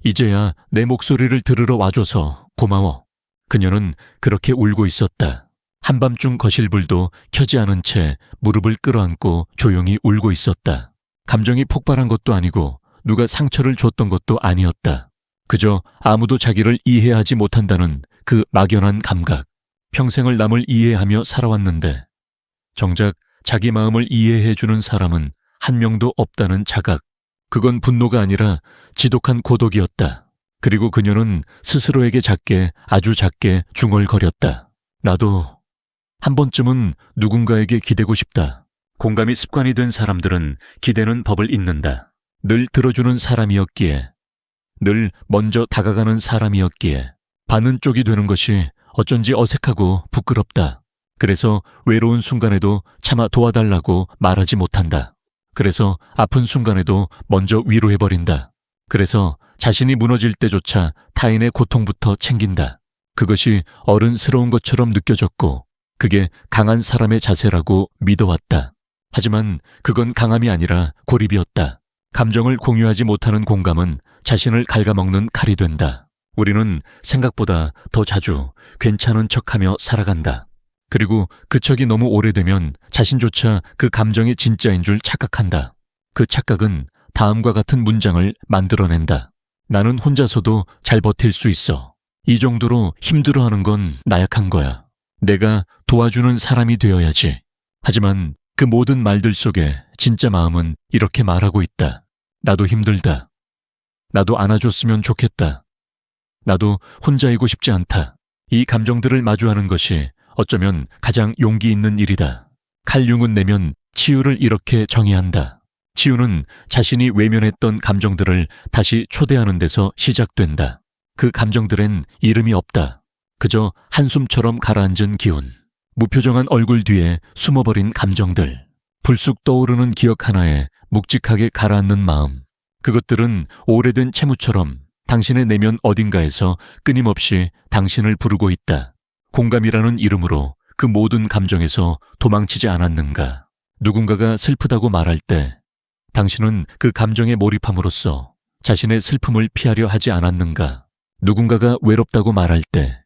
이제야 내 목소리를 들으러 와줘서 고마워. 그녀는 그렇게 울고 있었다. 한밤중 거실불도 켜지 않은 채 무릎을 끌어안고 조용히 울고 있었다. 감정이 폭발한 것도 아니고 누가 상처를 줬던 것도 아니었다. 그저 아무도 자기를 이해하지 못한다는 그 막연한 감각. 평생을 남을 이해하며 살아왔는데 정작 자기 마음을 이해해주는 사람은 한 명도 없다는 자각. 그건 분노가 아니라 지독한 고독이었다. 그리고 그녀는 스스로에게 작게, 아주 작게 중얼거렸다. 나도 한 번쯤은 누군가에게 기대고 싶다. 공감이 습관이 된 사람들은 기대는 법을 잇는다. 늘 들어주는 사람이었기에, 늘 먼저 다가가는 사람이었기에 받는 쪽이 되는 것이 어쩐지 어색하고 부끄럽다. 그래서 외로운 순간에도 차마 도와달라고 말하지 못한다. 그래서 아픈 순간에도 먼저 위로해버린다. 그래서 자신이 무너질 때조차 타인의 고통부터 챙긴다. 그것이 어른스러운 것처럼 느껴졌고 그게 강한 사람의 자세라고 믿어왔다. 하지만 그건 강함이 아니라 고립이었다. 감정을 공유하지 못하는 공감은 자신을 갉아먹는 칼이 된다. 우리는 생각보다 더 자주 괜찮은 척하며 살아간다. 그리고 그 척이 너무 오래되면 자신조차 그 감정이 진짜인 줄 착각한다. 그 착각은 다음과 같은 문장을 만들어낸다. 나는 혼자서도 잘 버틸 수 있어. 이 정도로 힘들어하는 건 나약한 거야. 내가 도와주는 사람이 되어야지. 하지만 그 모든 말들 속에 진짜 마음은 이렇게 말하고 있다. 나도 힘들다. 나도 안아줬으면 좋겠다. 나도 혼자이고 싶지 않다. 이 감정들을 마주하는 것이 어쩌면 가장 용기 있는 일이다. 칼 융은 내면 치유를 이렇게 정의한다. 치유는 자신이 외면했던 감정들을 다시 초대하는 데서 시작된다. 그 감정들엔 이름이 없다. 그저 한숨처럼 가라앉은 기운, 무표정한 얼굴 뒤에 숨어버린 감정들, 불쑥 떠오르는 기억 하나에 묵직하게 가라앉는 마음. 그것들은 오래된 채무처럼 당신의 내면 어딘가에서 끊임없이 당신을 부르고 있다. 공감이라는 이름으로 그 모든 감정에서 도망치지 않았는가? 누군가가 슬프다고 말할 때 당신은 그 감정에 몰입함으로써 자신의 슬픔을 피하려 하지 않았는가? 누군가가 외롭다고 말할 때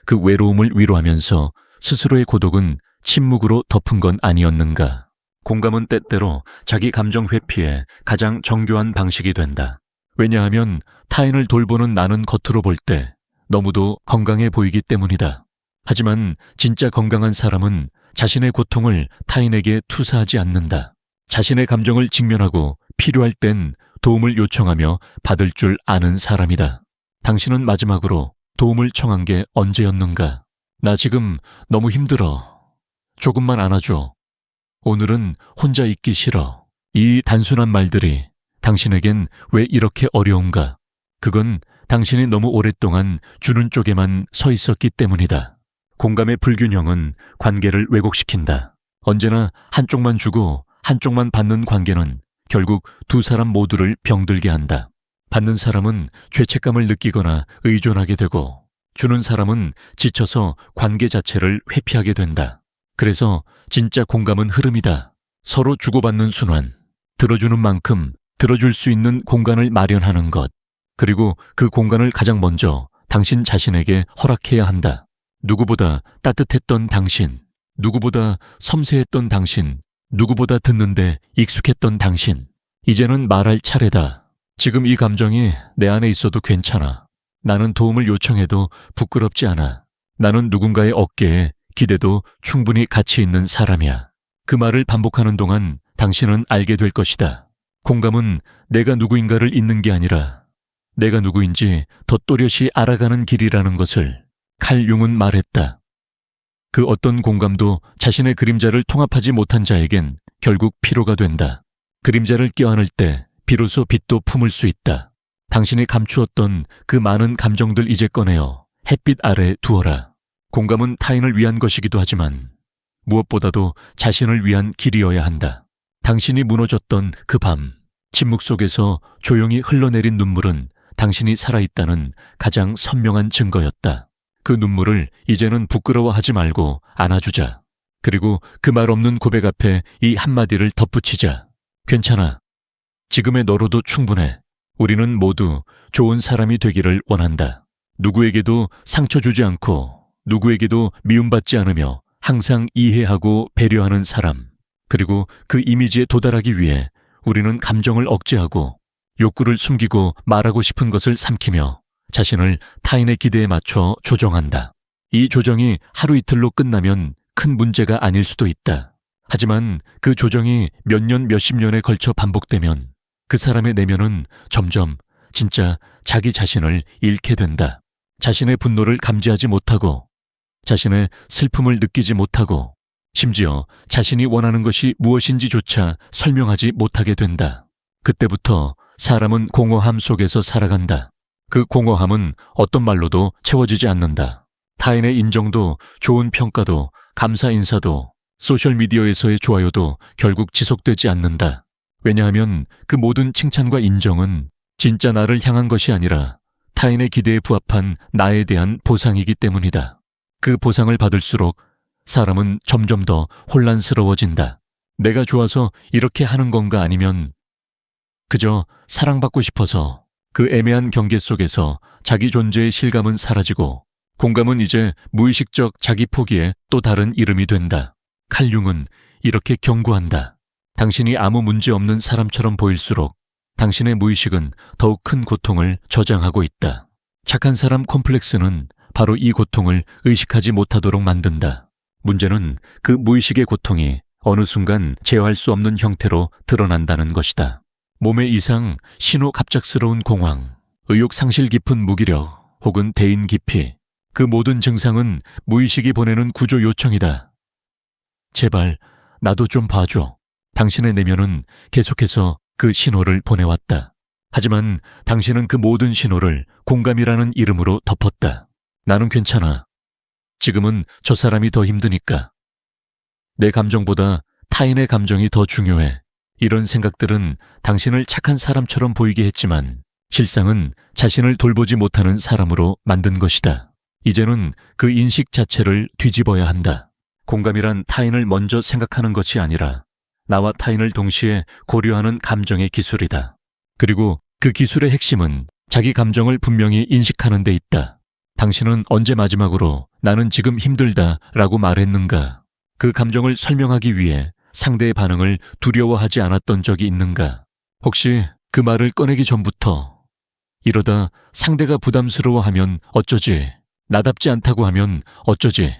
그 외로움을 위로하면서 스스로의 고독은 침묵으로 덮은 건 아니었는가? 공감은 때때로 자기 감정 회피의 가장 정교한 방식이 된다. 왜냐하면 타인을 돌보는 나는 겉으로 볼 때 너무도 건강해 보이기 때문이다. 하지만 진짜 건강한 사람은 자신의 고통을 타인에게 투사하지 않는다. 자신의 감정을 직면하고 필요할 땐 도움을 요청하며 받을 줄 아는 사람이다. 당신은 마지막으로 도움을 청한 게 언제였는가? 나 지금 너무 힘들어. 조금만 안아줘. 오늘은 혼자 있기 싫어. 이 단순한 말들이 당신에겐 왜 이렇게 어려운가? 그건 당신이 너무 오랫동안 주는 쪽에만 서 있었기 때문이다. 공감의 불균형은 관계를 왜곡시킨다. 언제나 한쪽만 주고 한쪽만 받는 관계는 결국 두 사람 모두를 병들게 한다. 받는 사람은 죄책감을 느끼거나 의존하게 되고 주는 사람은 지쳐서 관계 자체를 회피하게 된다. 그래서 진짜 공감은 흐름이다. 서로 주고받는 순환, 들어주는 만큼 들어줄 수 있는 공간을 마련하는 것, 그리고 그 공간을 가장 먼저 당신 자신에게 허락해야 한다. 누구보다 따뜻했던 당신, 누구보다 섬세했던 당신, 누구보다 듣는데 익숙했던 당신. 이제는 말할 차례다. 지금 이 감정이 내 안에 있어도 괜찮아. 나는 도움을 요청해도 부끄럽지 않아. 나는 누군가의 어깨에 기대도 충분히 가치 있는 사람이야. 그 말을 반복하는 동안 당신은 알게 될 것이다. 공감은 내가 누구인가를 잇는 게 아니라 내가 누구인지 더 또렷이 알아가는 길이라는 것을 칼 융은 말했다. 그 어떤 공감도 자신의 그림자를 통합하지 못한 자에겐 결국 피로가 된다. 그림자를 껴안을 때 비로소 빛도 품을 수 있다. 당신이 감추었던 그 많은 감정들 이제 꺼내어 햇빛 아래 두어라. 공감은 타인을 위한 것이기도 하지만 무엇보다도 자신을 위한 길이어야 한다. 당신이 무너졌던 그 밤, 침묵 속에서 조용히 흘러내린 눈물은 당신이 살아있다는 가장 선명한 증거였다. 그 눈물을 이제는 부끄러워하지 말고 안아주자. 그리고 그 말 없는 고백 앞에 이 한마디를 덧붙이자. 괜찮아. 지금의 너로도 충분해. 우리는 모두 좋은 사람이 되기를 원한다. 누구에게도 상처 주지 않고 누구에게도 미움받지 않으며 항상 이해하고 배려하는 사람. 그리고 그 이미지에 도달하기 위해 우리는 감정을 억제하고 욕구를 숨기고 말하고 싶은 것을 삼키며 자신을 타인의 기대에 맞춰 조정한다. 이 조정이 하루 이틀로 끝나면 큰 문제가 아닐 수도 있다. 하지만 그 조정이 몇 년, 몇십 년에 걸쳐 반복되면 그 사람의 내면은 점점 진짜 자기 자신을 잃게 된다. 자신의 분노를 감지하지 못하고 자신의 슬픔을 느끼지 못하고 심지어 자신이 원하는 것이 무엇인지조차 설명하지 못하게 된다. 그때부터 사람은 공허함 속에서 살아간다. 그 공허함은 어떤 말로도 채워지지 않는다. 타인의 인정도 좋은 평가도 감사 인사도 소셜미디어에서의 좋아요도 결국 지속되지 않는다. 왜냐하면 그 모든 칭찬과 인정은 진짜 나를 향한 것이 아니라 타인의 기대에 부합한 나에 대한 보상이기 때문이다. 그 보상을 받을수록 사람은 점점 더 혼란스러워진다. 내가 좋아서 이렇게 하는 건가 아니면 그저 사랑받고 싶어서 그 애매한 경계 속에서 자기 존재의 실감은 사라지고 공감은 이제 무의식적 자기 포기의 또 다른 이름이 된다. 칼 융은 이렇게 경고한다. 당신이 아무 문제 없는 사람처럼 보일수록 당신의 무의식은 더욱 큰 고통을 저장하고 있다. 착한 사람 콤플렉스는 바로 이 고통을 의식하지 못하도록 만든다. 문제는 그 무의식의 고통이 어느 순간 제어할 수 없는 형태로 드러난다는 것이다. 몸의 이상, 신호 갑작스러운 공황, 의욕 상실 깊은 무기력 혹은 대인 기피, 그 모든 증상은 무의식이 보내는 구조 요청이다. 제발 나도 좀 봐줘. 당신의 내면은 계속해서 그 신호를 보내왔다. 하지만 당신은 그 모든 신호를 공감이라는 이름으로 덮었다. 나는 괜찮아. 지금은 저 사람이 더 힘드니까. 내 감정보다 타인의 감정이 더 중요해. 이런 생각들은 당신을 착한 사람처럼 보이게 했지만 실상은 자신을 돌보지 못하는 사람으로 만든 것이다. 이제는 그 인식 자체를 뒤집어야 한다. 공감이란 타인을 먼저 생각하는 것이 아니라 나와 타인을 동시에 고려하는 감정의 기술이다. 그리고 그 기술의 핵심은 자기 감정을 분명히 인식하는 데 있다. 당신은 언제 마지막으로 나는 지금 힘들다 라고 말했는가? 그 감정을 설명하기 위해 상대의 반응을 두려워하지 않았던 적이 있는가? 혹시 그 말을 꺼내기 전부터 이러다 상대가 부담스러워하면 어쩌지? 나답지 않다고 하면 어쩌지?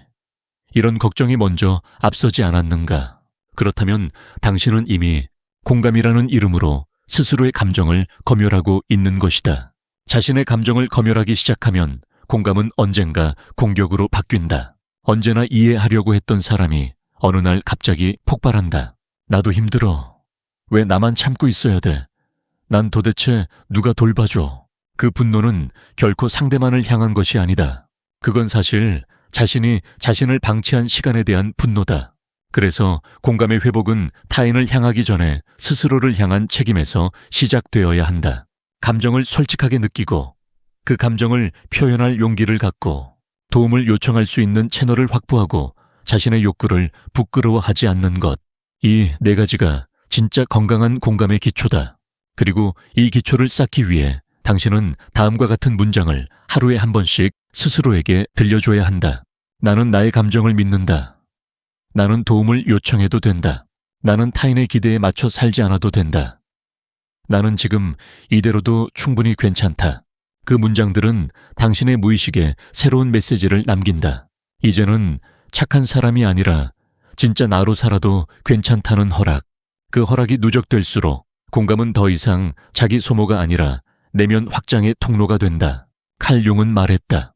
이런 걱정이 먼저 앞서지 않았는가? 그렇다면 당신은 이미 공감이라는 이름으로 스스로의 감정을 검열하고 있는 것이다. 자신의 감정을 검열하기 시작하면 공감은 언젠가 공격으로 바뀐다. 언제나 이해하려고 했던 사람이 어느 날 갑자기 폭발한다. 나도 힘들어. 왜 나만 참고 있어야 돼? 난 도대체 누가 돌봐줘? 그 분노는 결코 상대만을 향한 것이 아니다. 그건 사실 자신이 자신을 방치한 시간에 대한 분노다. 그래서 공감의 회복은 타인을 향하기 전에 스스로를 향한 책임에서 시작되어야 한다. 감정을 솔직하게 느끼고 그 감정을 표현할 용기를 갖고 도움을 요청할 수 있는 채널을 확보하고 자신의 욕구를 부끄러워하지 않는 것. 이 네 가지가 진짜 건강한 공감의 기초다. 그리고 이 기초를 쌓기 위해 당신은 다음과 같은 문장을 하루에 한 번씩 스스로에게 들려줘야 한다. 나는 나의 감정을 믿는다. 나는 도움을 요청해도 된다. 나는 타인의 기대에 맞춰 살지 않아도 된다. 나는 지금 이대로도 충분히 괜찮다. 그 문장들은 당신의 무의식에 새로운 메시지를 남긴다. 이제는 착한 사람이 아니라 진짜 나로 살아도 괜찮다는 허락. 그 허락이 누적될수록 공감은 더 이상 자기 소모가 아니라 내면 확장의 통로가 된다. 칼 융은 말했다.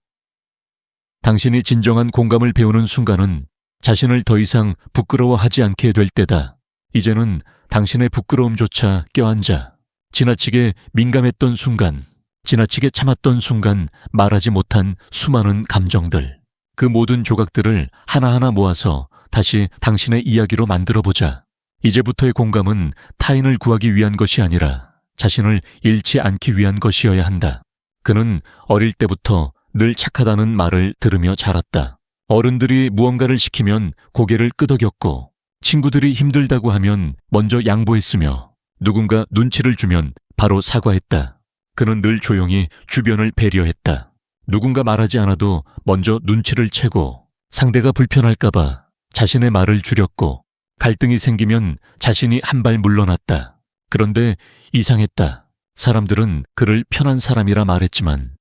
당신이 진정한 공감을 배우는 순간은 자신을 더 이상 부끄러워하지 않게 될 때다. 이제는 당신의 부끄러움조차 껴앉아. 지나치게 민감했던 순간, 지나치게 참았던 순간 말하지 못한 수많은 감정들. 그 모든 조각들을 하나하나 모아서 다시 당신의 이야기로 만들어보자. 이제부터의 공감은 타인을 구하기 위한 것이 아니라 자신을 잃지 않기 위한 것이어야 한다. 그는 어릴 때부터 늘 착하다는 말을 들으며 자랐다. 어른들이 무언가를 시키면 고개를 끄덕였고 친구들이 힘들다고 하면 먼저 양보했으며 누군가 눈치를 주면 바로 사과했다. 그는 늘 조용히 주변을 배려했다. 누군가 말하지 않아도 먼저 눈치를 채고 상대가 불편할까봐 자신의 말을 줄였고 갈등이 생기면 자신이 한 발 물러났다. 그런데 이상했다. 사람들은 그를 편한 사람이라 말했지만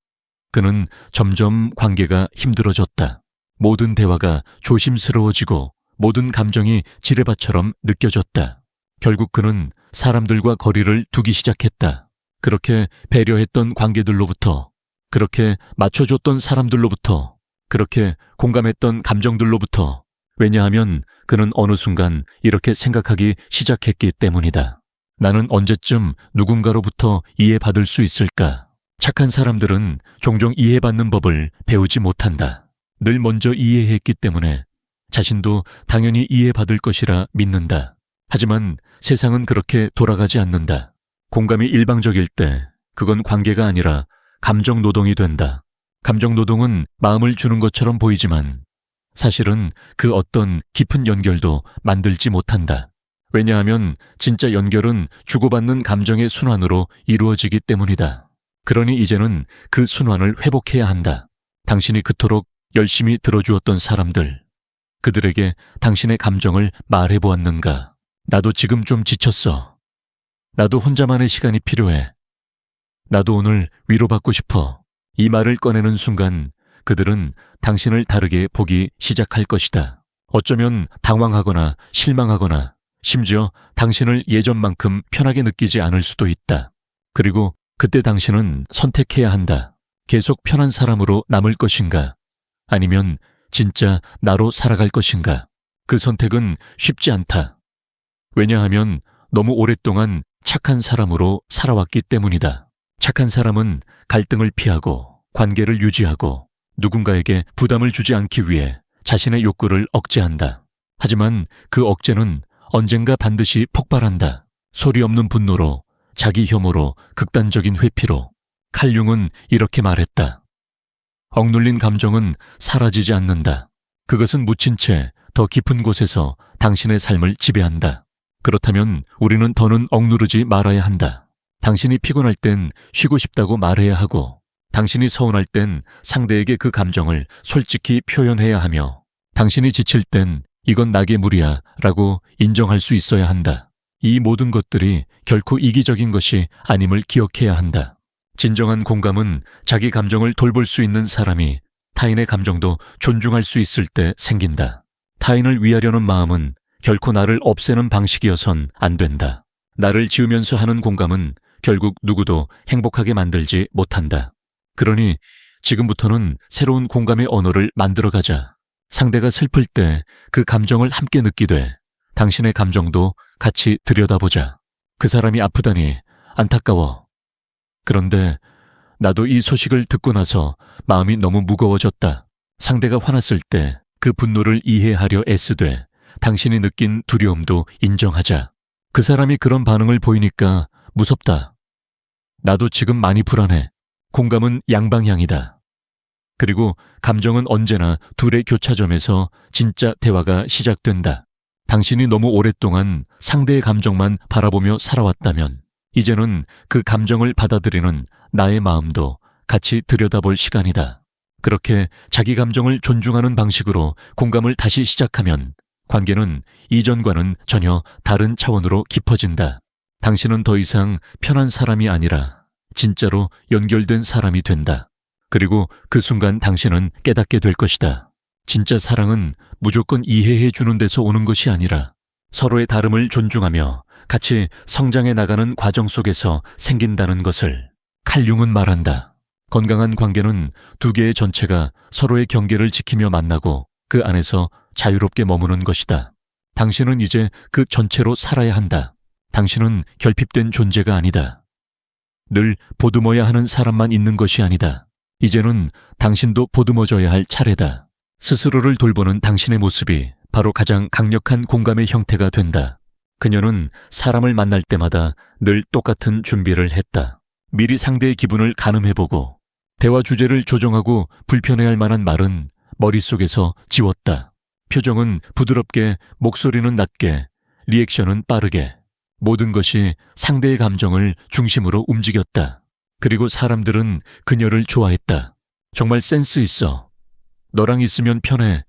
그는 점점 관계가 힘들어졌다. 모든 대화가 조심스러워지고 모든 감정이 지뢰밭처럼 느껴졌다. 결국 그는 사람들과 거리를 두기 시작했다. 그렇게 배려했던 관계들로부터, 그렇게 맞춰줬던 사람들로부터, 그렇게 공감했던 감정들로부터. 왜냐하면 그는 어느 순간 이렇게 생각하기 시작했기 때문이다. 나는 언제쯤 누군가로부터 이해받을 수 있을까? 착한 사람들은 종종 이해받는 법을 배우지 못한다. 늘 먼저 이해했기 때문에 자신도 당연히 이해받을 것이라 믿는다. 하지만 세상은 그렇게 돌아가지 않는다. 공감이 일방적일 때 그건 관계가 아니라 감정 노동이 된다. 감정 노동은 마음을 주는 것처럼 보이지만 사실은 그 어떤 깊은 연결도 만들지 못한다. 왜냐하면 진짜 연결은 주고받는 감정의 순환으로 이루어지기 때문이다. 그러니 이제는 그 순환을 회복해야 한다. 당신이 그토록 열심히 들어주었던 사람들, 그들에게 당신의 감정을 말해보았는가? 나도 지금 좀 지쳤어. 나도 혼자만의 시간이 필요해. 나도 오늘 위로받고 싶어. 이 말을 꺼내는 순간 그들은 당신을 다르게 보기 시작할 것이다. 어쩌면 당황하거나 실망하거나 심지어 당신을 예전만큼 편하게 느끼지 않을 수도 있다. 그리고 그때 당신은 선택해야 한다. 계속 편한 사람으로 남을 것인가? 아니면 진짜 나로 살아갈 것인가? 그 선택은 쉽지 않다. 왜냐하면 너무 오랫동안 착한 사람으로 살아왔기 때문이다. 착한 사람은 갈등을 피하고 관계를 유지하고 누군가에게 부담을 주지 않기 위해 자신의 욕구를 억제한다. 하지만 그 억제는 언젠가 반드시 폭발한다. 소리 없는 분노로, 자기 혐오로, 극단적인 회피로. 칼 융은 이렇게 말했다. 억눌린 감정은 사라지지 않는다. 그것은 묻힌 채 더 깊은 곳에서 당신의 삶을 지배한다. 그렇다면 우리는 더는 억누르지 말아야 한다. 당신이 피곤할 땐 쉬고 싶다고 말해야 하고, 당신이 서운할 땐 상대에게 그 감정을 솔직히 표현해야 하며, 당신이 지칠 땐 이건 낙의 물이야 라고 인정할 수 있어야 한다. 이 모든 것들이 결코 이기적인 것이 아님을 기억해야 한다. 진정한 공감은 자기 감정을 돌볼 수 있는 사람이 타인의 감정도 존중할 수 있을 때 생긴다. 타인을 위하려는 마음은 결코 나를 없애는 방식이어선 안 된다. 나를 지우면서 하는 공감은 결국 누구도 행복하게 만들지 못한다. 그러니 지금부터는 새로운 공감의 언어를 만들어가자. 상대가 슬플 때 그 감정을 함께 느끼되 당신의 감정도 같이 들여다보자. 그 사람이 아프다니 안타까워. 그런데 나도 이 소식을 듣고 나서 마음이 너무 무거워졌다. 상대가 화났을 때 그 분노를 이해하려 애쓰되 당신이 느낀 두려움도 인정하자. 그 사람이 그런 반응을 보이니까 무섭다. 나도 지금 많이 불안해. 공감은 양방향이다. 그리고 감정은 언제나 둘의 교차점에서 진짜 대화가 시작된다. 당신이 너무 오랫동안 상대의 감정만 바라보며 살아왔다면 이제는 그 감정을 받아들이는 나의 마음도 같이 들여다볼 시간이다. 그렇게 자기 감정을 존중하는 방식으로 공감을 다시 시작하면 관계는 이전과는 전혀 다른 차원으로 깊어진다. 당신은 더 이상 편한 사람이 아니라 진짜로 연결된 사람이 된다. 그리고 그 순간 당신은 깨닫게 될 것이다. 진짜 사랑은 무조건 이해해 주는 데서 오는 것이 아니라 서로의 다름을 존중하며 같이 성장해 나가는 과정 속에서 생긴다는 것을. 칼 융은 말한다. 건강한 관계는 두 개의 전체가 서로의 경계를 지키며 만나고 그 안에서 자유롭게 머무는 것이다. 당신은 이제 그 전체로 살아야 한다. 당신은 결핍된 존재가 아니다. 늘 보듬어야 하는 사람만 있는 것이 아니다. 이제는 당신도 보듬어줘야 할 차례다. 스스로를 돌보는 당신의 모습이 바로 가장 강력한 공감의 형태가 된다. 그녀는 사람을 만날 때마다 늘 똑같은 준비를 했다. 미리 상대의 기분을 가늠해보고 대화 주제를 조정하고 불편해할 만한 말은 머릿속에서 지웠다. 표정은 부드럽게, 목소리는 낮게, 리액션은 빠르게. 모든 것이 상대의 감정을 중심으로 움직였다. 그리고 사람들은 그녀를 좋아했다. 정말 센스 있어. 너랑 있으면 편해.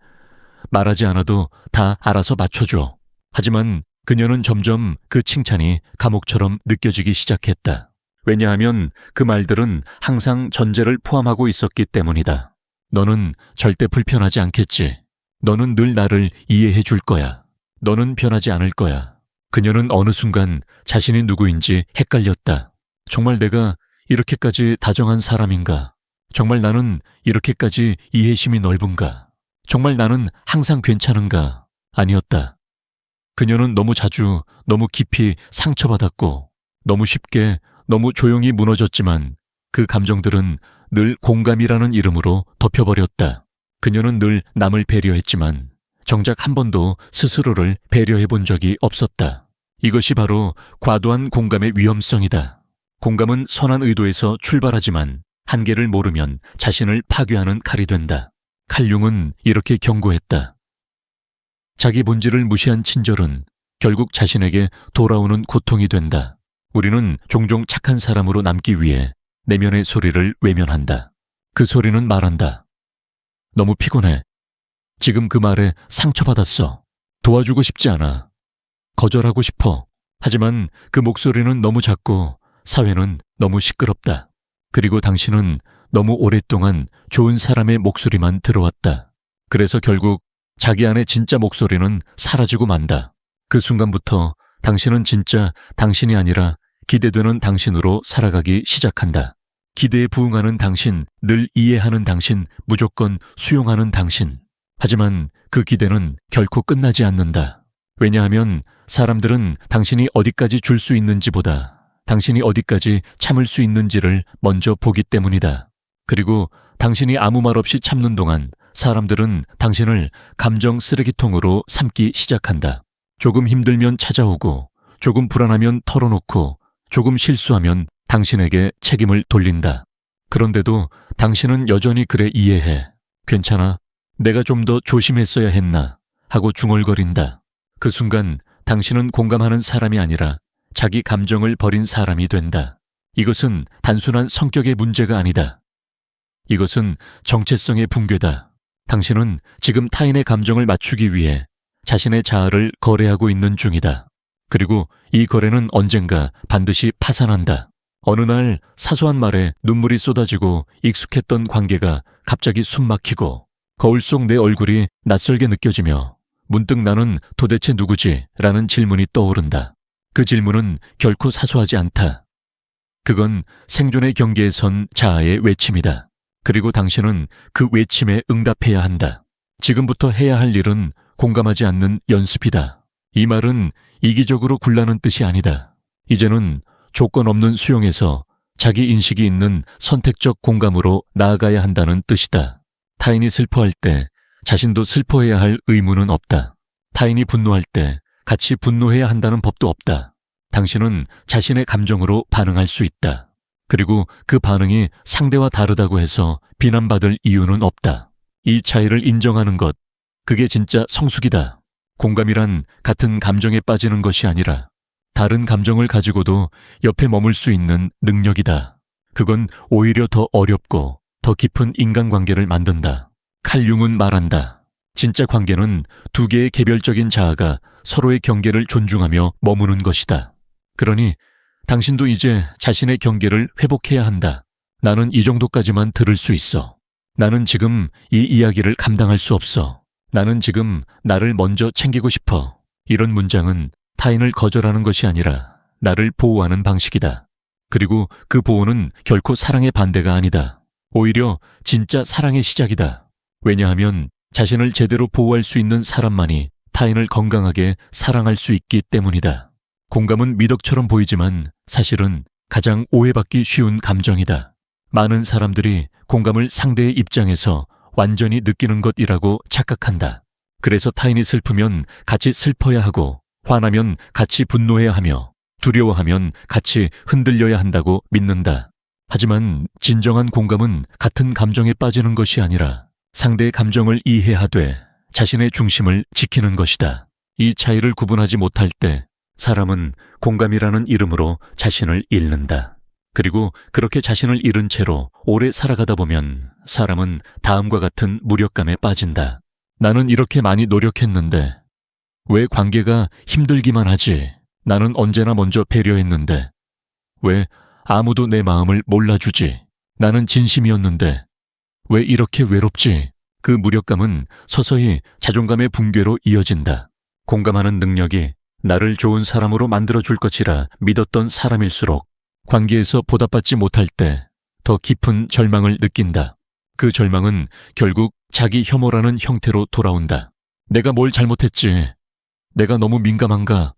말하지 않아도 다 알아서 맞춰줘. 하지만 그녀는 점점 그 칭찬이 감옥처럼 느껴지기 시작했다. 왜냐하면 그 말들은 항상 전제를 포함하고 있었기 때문이다. 너는 절대 불편하지 않겠지. 너는 늘 나를 이해해 줄 거야. 너는 변하지 않을 거야. 그녀는 어느 순간 자신이 누구인지 헷갈렸다. 정말 내가 이렇게까지 다정한 사람인가? 정말 나는 이렇게까지 이해심이 넓은가? 정말 나는 항상 괜찮은가? 아니었다. 그녀는 너무 자주, 너무 깊이 상처받았고 너무 쉽게, 너무 조용히 무너졌지만 그 감정들은 늘 공감이라는 이름으로 덮여버렸다. 그녀는 늘 남을 배려했지만 정작 한 번도 스스로를 배려해 본 적이 없었다. 이것이 바로 과도한 공감의 위험성이다. 공감은 선한 의도에서 출발하지만 한계를 모르면 자신을 파괴하는 칼이 된다. 칼 융은 이렇게 경고했다. 자기 본질을 무시한 친절은 결국 자신에게 돌아오는 고통이 된다. 우리는 종종 착한 사람으로 남기 위해 내면의 소리를 외면한다. 그 소리는 말한다. 너무 피곤해. 지금 그 말에 상처받았어. 도와주고 싶지 않아. 거절하고 싶어. 하지만 그 목소리는 너무 작고 사회는 너무 시끄럽다. 그리고 당신은 너무 오랫동안 좋은 사람의 목소리만 들어왔다. 그래서 결국 자기 안의 진짜 목소리는 사라지고 만다. 그 순간부터 당신은 진짜 당신이 아니라 기대되는 당신으로 살아가기 시작한다. 기대에 부응하는 당신, 늘 이해하는 당신, 무조건 수용하는 당신. 하지만 그 기대는 결코 끝나지 않는다. 왜냐하면 사람들은 당신이 어디까지 줄 수 있는지보다 당신이 어디까지 참을 수 있는지를 먼저 보기 때문이다. 그리고 당신이 아무 말 없이 참는 동안 사람들은 당신을 감정 쓰레기통으로 삼기 시작한다. 조금 힘들면 찾아오고, 조금 불안하면 털어놓고, 조금 실수하면 당신에게 책임을 돌린다. 그런데도 당신은 여전히 그래 이해해. 괜찮아. 내가 좀 더 조심했어야 했나 하고 중얼거린다. 그 순간 당신은 공감하는 사람이 아니라 자기 감정을 버린 사람이 된다. 이것은 단순한 성격의 문제가 아니다. 이것은 정체성의 붕괴다. 당신은 지금 타인의 감정을 맞추기 위해 자신의 자아를 거래하고 있는 중이다. 그리고 이 거래는 언젠가 반드시 파산한다. 어느 날 사소한 말에 눈물이 쏟아지고 익숙했던 관계가 갑자기 숨막히고 거울 속 내 얼굴이 낯설게 느껴지며 문득 나는 도대체 누구지? 라는 질문이 떠오른다. 그 질문은 결코 사소하지 않다. 그건 생존의 경계에 선 자아의 외침이다. 그리고 당신은 그 외침에 응답해야 한다. 지금부터 해야 할 일은 공감하지 않는 연습이다. 이 말은 이기적으로 굴라는 뜻이 아니다. 이제는 조건 없는 수용에서 자기 인식이 있는 선택적 공감으로 나아가야 한다는 뜻이다. 타인이 슬퍼할 때 자신도 슬퍼해야 할 의무는 없다. 타인이 분노할 때 같이 분노해야 한다는 법도 없다. 당신은 자신의 감정으로 반응할 수 있다. 그리고 그 반응이 상대와 다르다고 해서 비난받을 이유는 없다. 이 차이를 인정하는 것, 그게 진짜 성숙이다. 공감이란 같은 감정에 빠지는 것이 아니라 다른 감정을 가지고도 옆에 머물 수 있는 능력이다. 그건 오히려 더 어렵고 더 깊은 인간관계를 만든다. 칼 융은 말한다. 진짜 관계는 두 개의 개별적인 자아가 서로의 경계를 존중하며 머무는 것이다. 그러니 당신도 이제 자신의 경계를 회복해야 한다. 나는 이 정도까지만 들을 수 있어. 나는 지금 이 이야기를 감당할 수 없어. 나는 지금 나를 먼저 챙기고 싶어. 이런 문장은 타인을 거절하는 것이 아니라 나를 보호하는 방식이다. 그리고 그 보호는 결코 사랑의 반대가 아니다. 오히려 진짜 사랑의 시작이다. 왜냐하면 자신을 제대로 보호할 수 있는 사람만이 타인을 건강하게 사랑할 수 있기 때문이다. 공감은 미덕처럼 보이지만 사실은 가장 오해받기 쉬운 감정이다. 많은 사람들이 공감을 상대의 입장에서 완전히 느끼는 것이라고 착각한다. 그래서 타인이 슬프면 같이 슬퍼야 하고, 화나면 같이 분노해야 하며, 두려워하면 같이 흔들려야 한다고 믿는다. 하지만 진정한 공감은 같은 감정에 빠지는 것이 아니라 상대의 감정을 이해하되 자신의 중심을 지키는 것이다. 이 차이를 구분하지 못할 때 사람은 공감이라는 이름으로 자신을 잃는다. 그리고 그렇게 자신을 잃은 채로 오래 살아가다 보면 사람은 다음과 같은 무력감에 빠진다. 나는 이렇게 많이 노력했는데 왜 관계가 힘들기만 하지? 나는 언제나 먼저 배려했는데 왜 아무도 내 마음을 몰라주지? 나는 진심이었는데 왜 이렇게 외롭지? 그 무력감은 서서히 자존감의 붕괴로 이어진다. 공감하는 능력이 나를 좋은 사람으로 만들어줄 것이라 믿었던 사람일수록 관계에서 보답받지 못할 때 더 깊은 절망을 느낀다. 그 절망은 결국 자기 혐오라는 형태로 돌아온다. 내가 뭘 잘못했지? 내가 너무 민감한가?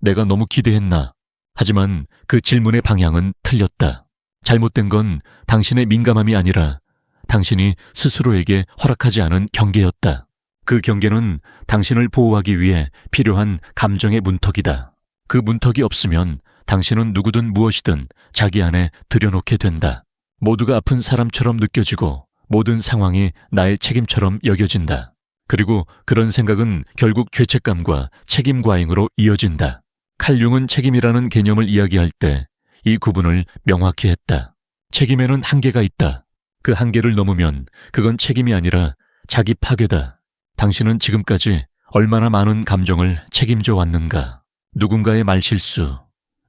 내가 너무 기대했나? 하지만 그 질문의 방향은 틀렸다. 잘못된 건 당신의 민감함이 아니라 당신이 스스로에게 허락하지 않은 경계였다. 그 경계는 당신을 보호하기 위해 필요한 감정의 문턱이다. 그 문턱이 없으면 당신은 누구든 무엇이든 자기 안에 들여놓게 된다. 모두가 아픈 사람처럼 느껴지고 모든 상황이 나의 책임처럼 여겨진다. 그리고 그런 생각은 결국 죄책감과 책임 과잉으로 이어진다. 칼 융은 책임이라는 개념을 이야기할 때 이 구분을 명확히 했다. 책임에는 한계가 있다. 그 한계를 넘으면 그건 책임이 아니라 자기 파괴다. 당신은 지금까지 얼마나 많은 감정을 책임져 왔는가? 누군가의 말실수,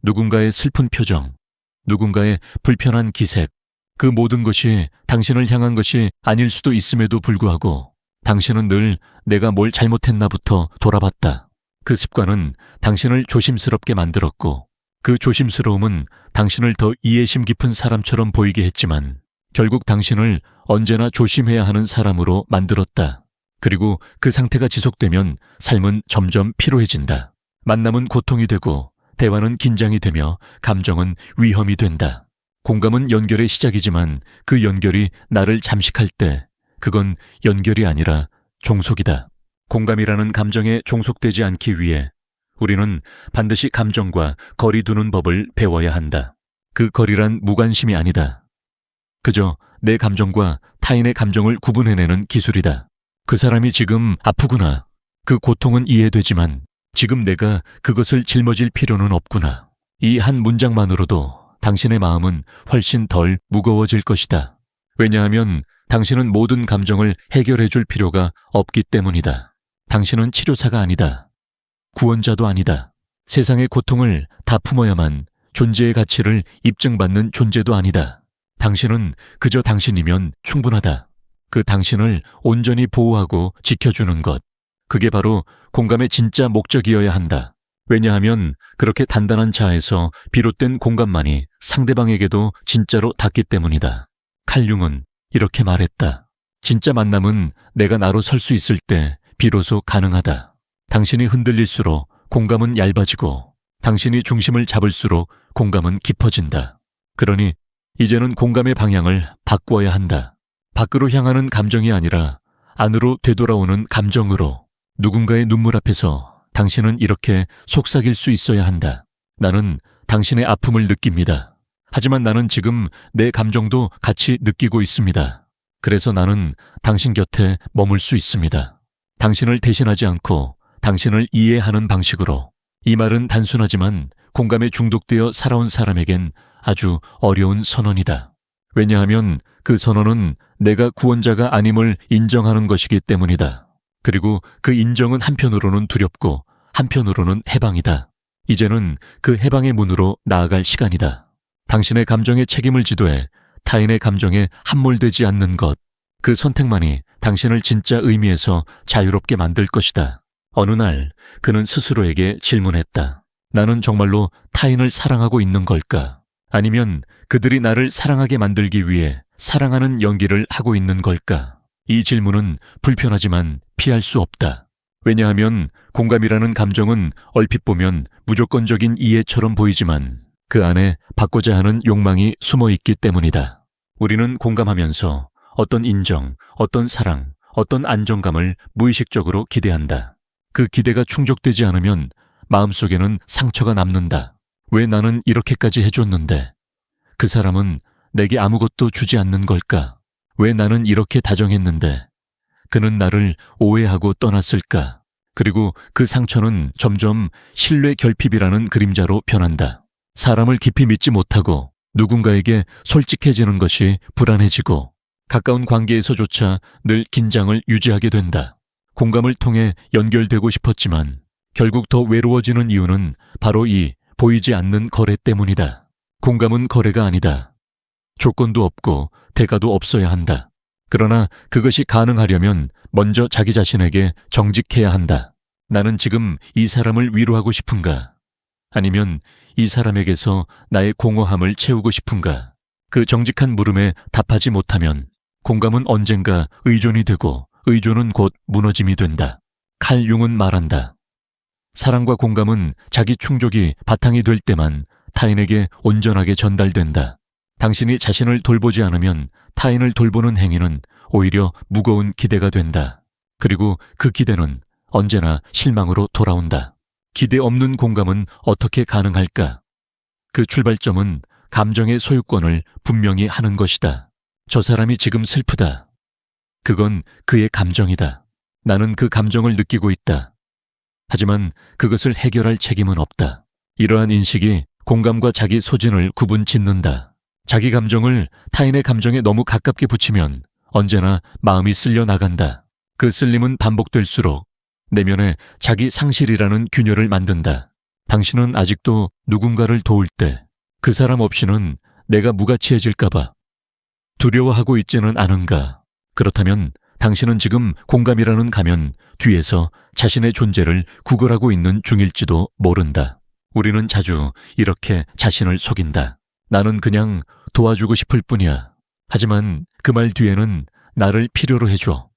누군가의 슬픈 표정, 누군가의 불편한 기색, 그 모든 것이 당신을 향한 것이 아닐 수도 있음에도 불구하고 당신은 늘 내가 뭘 잘못했나부터 돌아봤다. 그 습관은 당신을 조심스럽게 만들었고 그 조심스러움은 당신을 더 이해심 깊은 사람처럼 보이게 했지만 결국 당신을 언제나 조심해야 하는 사람으로 만들었다. 그리고 그 상태가 지속되면 삶은 점점 피로해진다. 만남은 고통이 되고 대화는 긴장이 되며 감정은 위험이 된다. 공감은 연결의 시작이지만 그 연결이 나를 잠식할 때 그건 연결이 아니라 종속이다. 공감이라는 감정에 종속되지 않기 위해 우리는 반드시 감정과 거리 두는 법을 배워야 한다. 그 거리란 무관심이 아니다. 그저 내 감정과 타인의 감정을 구분해내는 기술이다. 그 사람이 지금 아프구나. 그 고통은 이해되지만 지금 내가 그것을 짊어질 필요는 없구나. 이 한 문장만으로도 당신의 마음은 훨씬 덜 무거워질 것이다. 왜냐하면 당신은 모든 감정을 해결해 줄 필요가 없기 때문이다. 당신은 치료사가 아니다. 구원자도 아니다. 세상의 고통을 다 품어야만 존재의 가치를 입증받는 존재도 아니다. 당신은 그저 당신이면 충분하다. 그 당신을 온전히 보호하고 지켜주는 것. 그게 바로 공감의 진짜 목적이어야 한다. 왜냐하면 그렇게 단단한 자아에서 비롯된 공감만이 상대방에게도 진짜로 닿기 때문이다. 칼 융은 이렇게 말했다. 진짜 만남은 내가 나로 설 수 있을 때 비로소 가능하다. 당신이 흔들릴수록 공감은 얇아지고 당신이 중심을 잡을수록 공감은 깊어진다. 그러니 이제는 공감의 방향을 바꾸어야 한다. 밖으로 향하는 감정이 아니라 안으로 되돌아오는 감정으로. 누군가의 눈물 앞에서 당신은 이렇게 속삭일 수 있어야 한다. 나는 당신의 아픔을 느낍니다. 하지만 나는 지금 내 감정도 같이 느끼고 있습니다. 그래서 나는 당신 곁에 머물 수 있습니다. 당신을 대신하지 않고 당신을 이해하는 방식으로. 이 말은 단순하지만 공감에 중독되어 살아온 사람에겐 아주 어려운 선언이다. 왜냐하면 그 선언은 내가 구원자가 아님을 인정하는 것이기 때문이다. 그리고 그 인정은 한편으로는 두렵고 한편으로는 해방이다. 이제는 그 해방의 문으로 나아갈 시간이다. 당신의 감정에 책임을 지도해 타인의 감정에 함몰되지 않는 것. 그 선택만이 당신을 진짜 의미에서 자유롭게 만들 것이다. 어느 날 그는 스스로에게 질문했다. 나는 정말로 타인을 사랑하고 있는 걸까? 아니면 그들이 나를 사랑하게 만들기 위해 사랑하는 연기를 하고 있는 걸까? 이 질문은 불편하지만 피할 수 없다. 왜냐하면 공감이라는 감정은 얼핏 보면 무조건적인 이해처럼 보이지만 그 안에 받고자 하는 욕망이 숨어 있기 때문이다. 우리는 공감하면서 어떤 인정, 어떤 사랑, 어떤 안정감을 무의식적으로 기대한다. 그 기대가 충족되지 않으면 마음속에는 상처가 남는다. 왜 나는 이렇게까지 해줬는데 그 사람은 내게 아무것도 주지 않는 걸까? 왜 나는 이렇게 다정했는데 그는 나를 오해하고 떠났을까? 그리고 그 상처는 점점 신뢰 결핍이라는 그림자로 변한다. 사람을 깊이 믿지 못하고 누군가에게 솔직해지는 것이 불안해지고 가까운 관계에서조차 늘 긴장을 유지하게 된다. 공감을 통해 연결되고 싶었지만 결국 더 외로워지는 이유는 바로 이 보이지 않는 거래 때문이다. 공감은 거래가 아니다. 조건도 없고 대가도 없어야 한다. 그러나 그것이 가능하려면 먼저 자기 자신에게 정직해야 한다. 나는 지금 이 사람을 위로하고 싶은가? 아니면 이 사람에게서 나의 공허함을 채우고 싶은가? 그 정직한 물음에 답하지 못하면 공감은 언젠가 의존이 되고 의존은 곧 무너짐이 된다. 칼 융은 말한다. 사랑과 공감은 자기 충족이 바탕이 될 때만 타인에게 온전하게 전달된다. 당신이 자신을 돌보지 않으면 타인을 돌보는 행위는 오히려 무거운 기대가 된다. 그리고 그 기대는 언제나 실망으로 돌아온다. 기대 없는 공감은 어떻게 가능할까? 그 출발점은 감정의 소유권을 분명히 하는 것이다. 저 사람이 지금 슬프다. 그건 그의 감정이다. 나는 그 감정을 느끼고 있다. 하지만 그것을 해결할 책임은 없다. 이러한 인식이 공감과 자기 소진을 구분 짓는다. 자기 감정을 타인의 감정에 너무 가깝게 붙이면 언제나 마음이 쓸려 나간다. 그 쓸림은 반복될수록 내면에 자기 상실이라는 균열을 만든다. 당신은 아직도 누군가를 도울 때 그 사람 없이는 내가 무가치해질까봐 두려워하고 있지는 않은가? 그렇다면 당신은 지금 공감이라는 가면 뒤에서 자신의 존재를 구걸하고 있는 중일지도 모른다. 우리는 자주 이렇게 자신을 속인다. 나는 그냥 도와주고 싶을 뿐이야. 하지만 그 말 뒤에는 나를 필요로 해줘.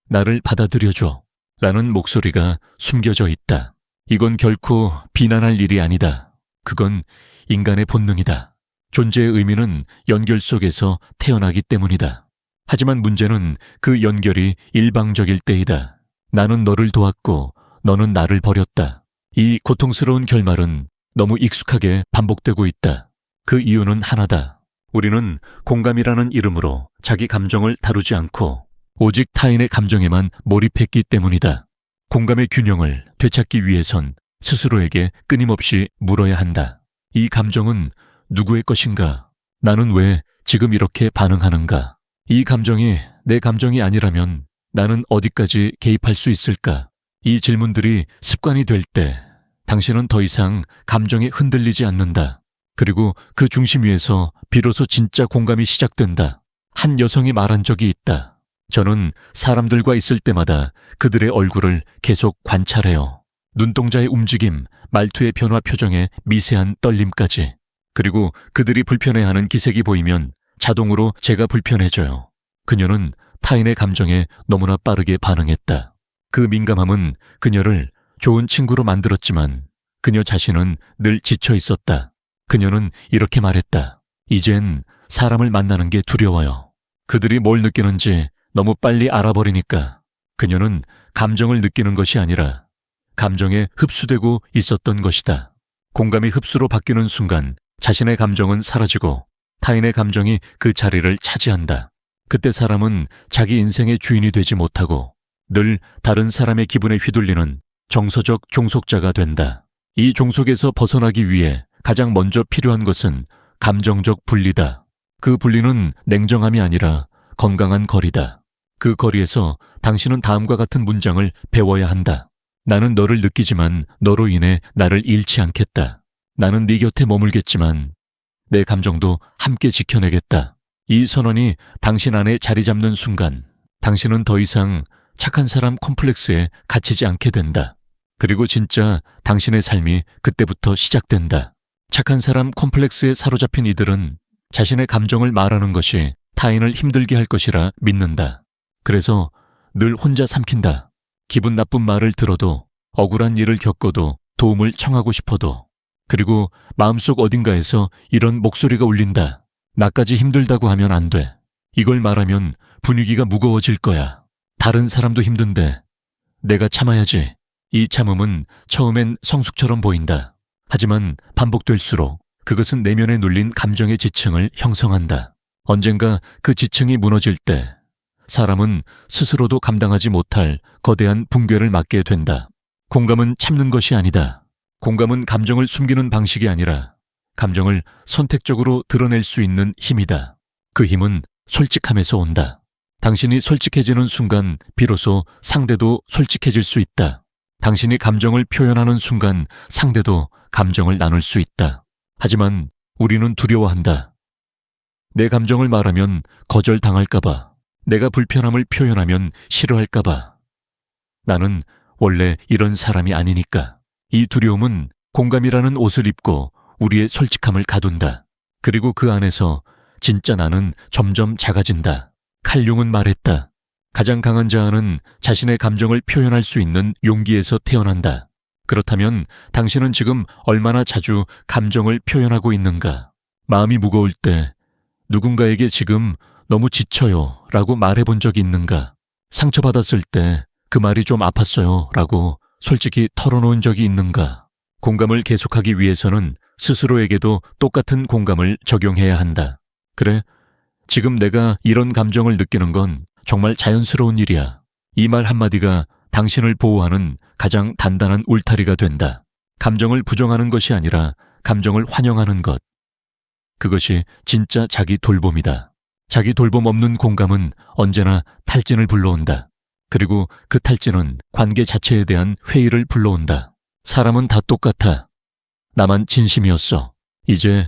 나를 받아들여줘. 라는 목소리가 숨겨져 있다. 이건 결코 비난할 일이 아니다. 그건 인간의 본능이다. 존재의 의미는 연결 속에서 태어나기 때문이다. 하지만 문제는 그 연결이 일방적일 때이다. 나는 너를 도왔고 너는 나를 버렸다. 이 고통스러운 결말은 너무 익숙하게 반복되고 있다. 그 이유는 하나다. 우리는 공감이라는 이름으로 자기 감정을 다루지 않고 오직 타인의 감정에만 몰입했기 때문이다. 공감의 균형을 되찾기 위해선 스스로에게 끊임없이 물어야 한다. 이 감정은 누구의 것인가? 나는 왜 지금 이렇게 반응하는가? 이 감정이 내 감정이 아니라면 나는 어디까지 개입할 수 있을까? 이 질문들이 습관이 될 때 당신은 더 이상 감정에 흔들리지 않는다. 그리고 그 중심 위에서 비로소 진짜 공감이 시작된다. 한 여성이 말한 적이 있다. 저는 사람들과 있을 때마다 그들의 얼굴을 계속 관찰해요. 눈동자의 움직임, 말투의 변화 표정에 미세한 떨림까지. 그리고 그들이 불편해하는 기색이 보이면 자동으로 제가 불편해져요. 그녀는 타인의 감정에 너무나 빠르게 반응했다. 그 민감함은 그녀를 좋은 친구로 만들었지만 그녀 자신은 늘 지쳐 있었다. 그녀는 이렇게 말했다. 이젠 사람을 만나는 게 두려워요. 그들이 뭘 느끼는지 너무 빨리 알아버리니까. 그녀는 감정을 느끼는 것이 아니라 감정에 흡수되고 있었던 것이다. 공감이 흡수로 바뀌는 순간 자신의 감정은 사라지고 타인의 감정이 그 자리를 차지한다. 그때 사람은 자기 인생의 주인이 되지 못하고 늘 다른 사람의 기분에 휘둘리는 정서적 종속자가 된다. 이 종속에서 벗어나기 위해 가장 먼저 필요한 것은 감정적 분리다. 그 분리는 냉정함이 아니라 건강한 거리다. 그 거리에서 당신은 다음과 같은 문장을 배워야 한다. 나는 너를 느끼지만 너로 인해 나를 잃지 않겠다. 나는 네 곁에 머물겠지만 내 감정도 함께 지켜내겠다. 이 선언이 당신 안에 자리 잡는 순간 당신은 더 이상 착한 사람 콤플렉스에 갇히지 않게 된다. 그리고 진짜 당신의 삶이 그때부터 시작된다. 착한 사람 콤플렉스에 사로잡힌 이들은 자신의 감정을 말하는 것이 타인을 힘들게 할 것이라 믿는다. 그래서 늘 혼자 삼킨다. 기분 나쁜 말을 들어도 억울한 일을 겪어도 도움을 청하고 싶어도 그리고 마음속 어딘가에서 이런 목소리가 울린다. 나까지 힘들다고 하면 안 돼. 이걸 말하면 분위기가 무거워질 거야. 다른 사람도 힘든데 내가 참아야지. 이 참음은 처음엔 성숙처럼 보인다. 하지만 반복될수록 그것은 내면에 눌린 감정의 지층을 형성한다. 언젠가 그 지층이 무너질 때 사람은 스스로도 감당하지 못할 거대한 붕괴를 맞게 된다. 공감은 참는 것이 아니다. 공감은 감정을 숨기는 방식이 아니라 감정을 선택적으로 드러낼 수 있는 힘이다. 그 힘은 솔직함에서 온다. 당신이 솔직해지는 순간 비로소 상대도 솔직해질 수 있다. 당신이 감정을 표현하는 순간 상대도 감정을 나눌 수 있다. 하지만 우리는 두려워한다. 내 감정을 말하면 거절당할까봐, 내가 불편함을 표현하면 싫어할까봐. 나는 원래 이런 사람이 아니니까. 이 두려움은 공감이라는 옷을 입고 우리의 솔직함을 가둔다. 그리고 그 안에서 진짜 나는 점점 작아진다. 칼융은 말했다. 가장 강한 자아는 자신의 감정을 표현할 수 있는 용기에서 태어난다. 그렇다면 당신은 지금 얼마나 자주 감정을 표현하고 있는가? 마음이 무거울 때 누군가에게 지금 너무 지쳐요 라고 말해본 적이 있는가? 상처받았을 때 그 말이 좀 아팠어요 라고 솔직히 털어놓은 적이 있는가? 공감을 계속하기 위해서는 스스로에게도 똑같은 공감을 적용해야 한다. 그래, 지금 내가 이런 감정을 느끼는 건 정말 자연스러운 일이야. 이 말 한마디가 당신을 보호하는 가장 단단한 울타리가 된다. 감정을 부정하는 것이 아니라 감정을 환영하는 것. 그것이 진짜 자기 돌봄이다. 자기 돌봄 없는 공감은 언제나 탈진을 불러온다. 그리고 그 탈진은 관계 자체에 대한 회의를 불러온다. 사람은 다 똑같아. 나만 진심이었어. 이제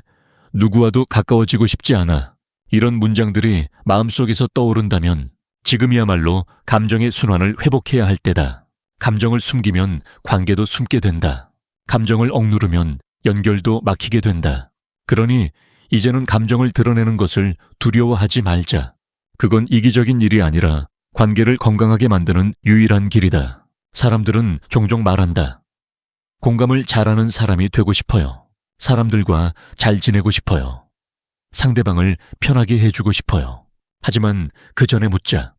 누구와도 가까워지고 싶지 않아. 이런 문장들이 마음속에서 떠오른다면 지금이야말로 감정의 순환을 회복해야 할 때다. 감정을 숨기면 관계도 숨게 된다. 감정을 억누르면 연결도 막히게 된다. 그러니 이제는 감정을 드러내는 것을 두려워하지 말자. 그건 이기적인 일이 아니라 관계를 건강하게 만드는 유일한 길이다. 사람들은 종종 말한다. 공감을 잘하는 사람이 되고 싶어요. 사람들과 잘 지내고 싶어요. 상대방을 편하게 해주고 싶어요. 하지만 그 전에 묻자.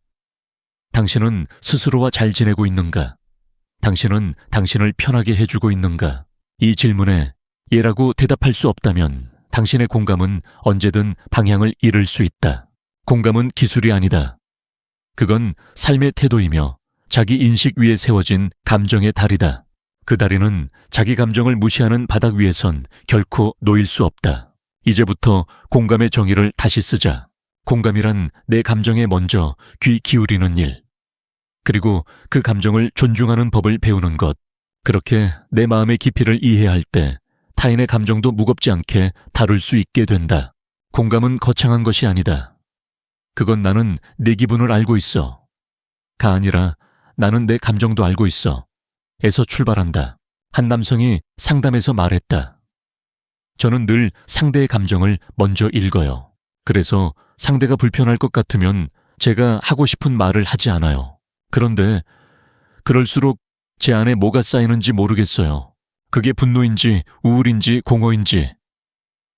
당신은 스스로와 잘 지내고 있는가? 당신은 당신을 편하게 해주고 있는가? 이 질문에 예라고 대답할 수 없다면 당신의 공감은 언제든 방향을 잃을 수 있다. 공감은 기술이 아니다. 그건 삶의 태도이며 자기 인식 위에 세워진 감정의 다리다. 그 다리는 자기 감정을 무시하는 바닥 위에선 결코 놓일 수 없다. 이제부터 공감의 정의를 다시 쓰자. 공감이란 내 감정에 먼저 귀 기울이는 일. 그리고 그 감정을 존중하는 법을 배우는 것. 그렇게 내 마음의 깊이를 이해할 때 타인의 감정도 무겁지 않게 다룰 수 있게 된다. 공감은 거창한 것이 아니다. 그건 나는 내 기분을 알고 있어. 가 아니라 나는 내 감정도 알고 있어. 에서 출발한다. 한 남성이 상담에서 말했다. 저는 늘 상대의 감정을 먼저 읽어요. 그래서 상대가 불편할 것 같으면 제가 하고 싶은 말을 하지 않아요. 그런데 그럴수록 제 안에 뭐가 쌓이는지 모르겠어요. 그게 분노인지 우울인지 공허인지.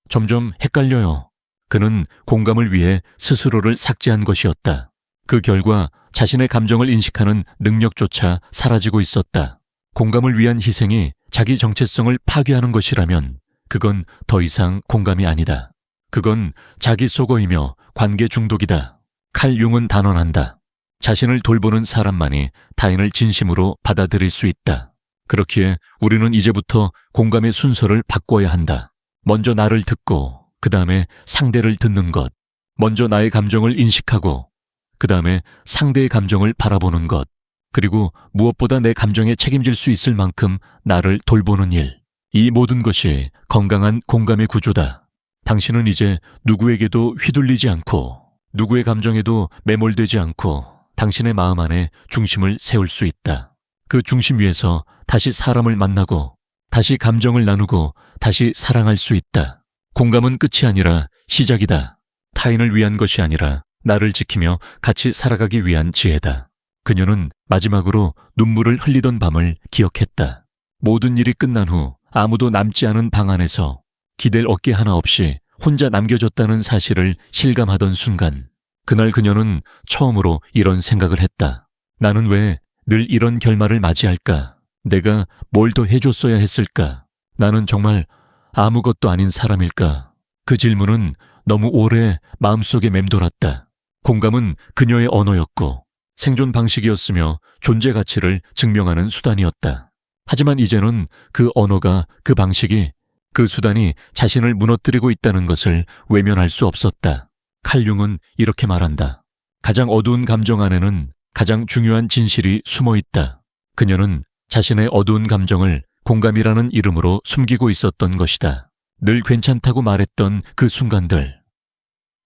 점점 헷갈려요. 그는 공감을 위해 스스로를 삭제한 것이었다. 그 결과 자신의 감정을 인식하는 능력조차 사라지고 있었다. 공감을 위한 희생이 자기 정체성을 파괴하는 것이라면 그건 더 이상 공감이 아니다. 그건 자기 속어이며 관계 중독이다. 칼 융은 단언한다. 자신을 돌보는 사람만이 타인을 진심으로 받아들일 수 있다. 그렇기에 우리는 이제부터 공감의 순서를 바꿔야 한다. 먼저 나를 듣고 그 다음에 상대를 듣는 것. 먼저 나의 감정을 인식하고 그 다음에 상대의 감정을 바라보는 것. 그리고 무엇보다 내 감정에 책임질 수 있을 만큼 나를 돌보는 일. 이 모든 것이 건강한 공감의 구조다. 당신은 이제 누구에게도 휘둘리지 않고 누구의 감정에도 매몰되지 않고 당신의 마음 안에 중심을 세울 수 있다. 그 중심 위에서 다시 사람을 만나고 다시 감정을 나누고 다시 사랑할 수 있다. 공감은 끝이 아니라 시작이다. 타인을 위한 것이 아니라 나를 지키며 같이 살아가기 위한 지혜다. 그녀는 마지막으로 눈물을 흘리던 밤을 기억했다. 모든 일이 끝난 후 아무도 남지 않은 방 안에서 기댈 어깨 하나 없이 혼자 남겨졌다는 사실을 실감하던 순간, 그날 그녀는 처음으로 이런 생각을 했다. 나는 왜 늘 이런 결말을 맞이할까? 내가 뭘 더 해줬어야 했을까? 나는 정말 아무것도 아닌 사람일까? 그 질문은 너무 오래 마음속에 맴돌았다. 공감은 그녀의 언어였고 생존 방식이었으며 존재 가치를 증명하는 수단이었다. 하지만 이제는 그 언어가, 그 방식이, 그 수단이 자신을 무너뜨리고 있다는 것을 외면할 수 없었다. 칼 융은 이렇게 말한다. 가장 어두운 감정 안에는 가장 중요한 진실이 숨어 있다. 그녀는 자신의 어두운 감정을 공감이라는 이름으로 숨기고 있었던 것이다. 늘 괜찮다고 말했던 그 순간들,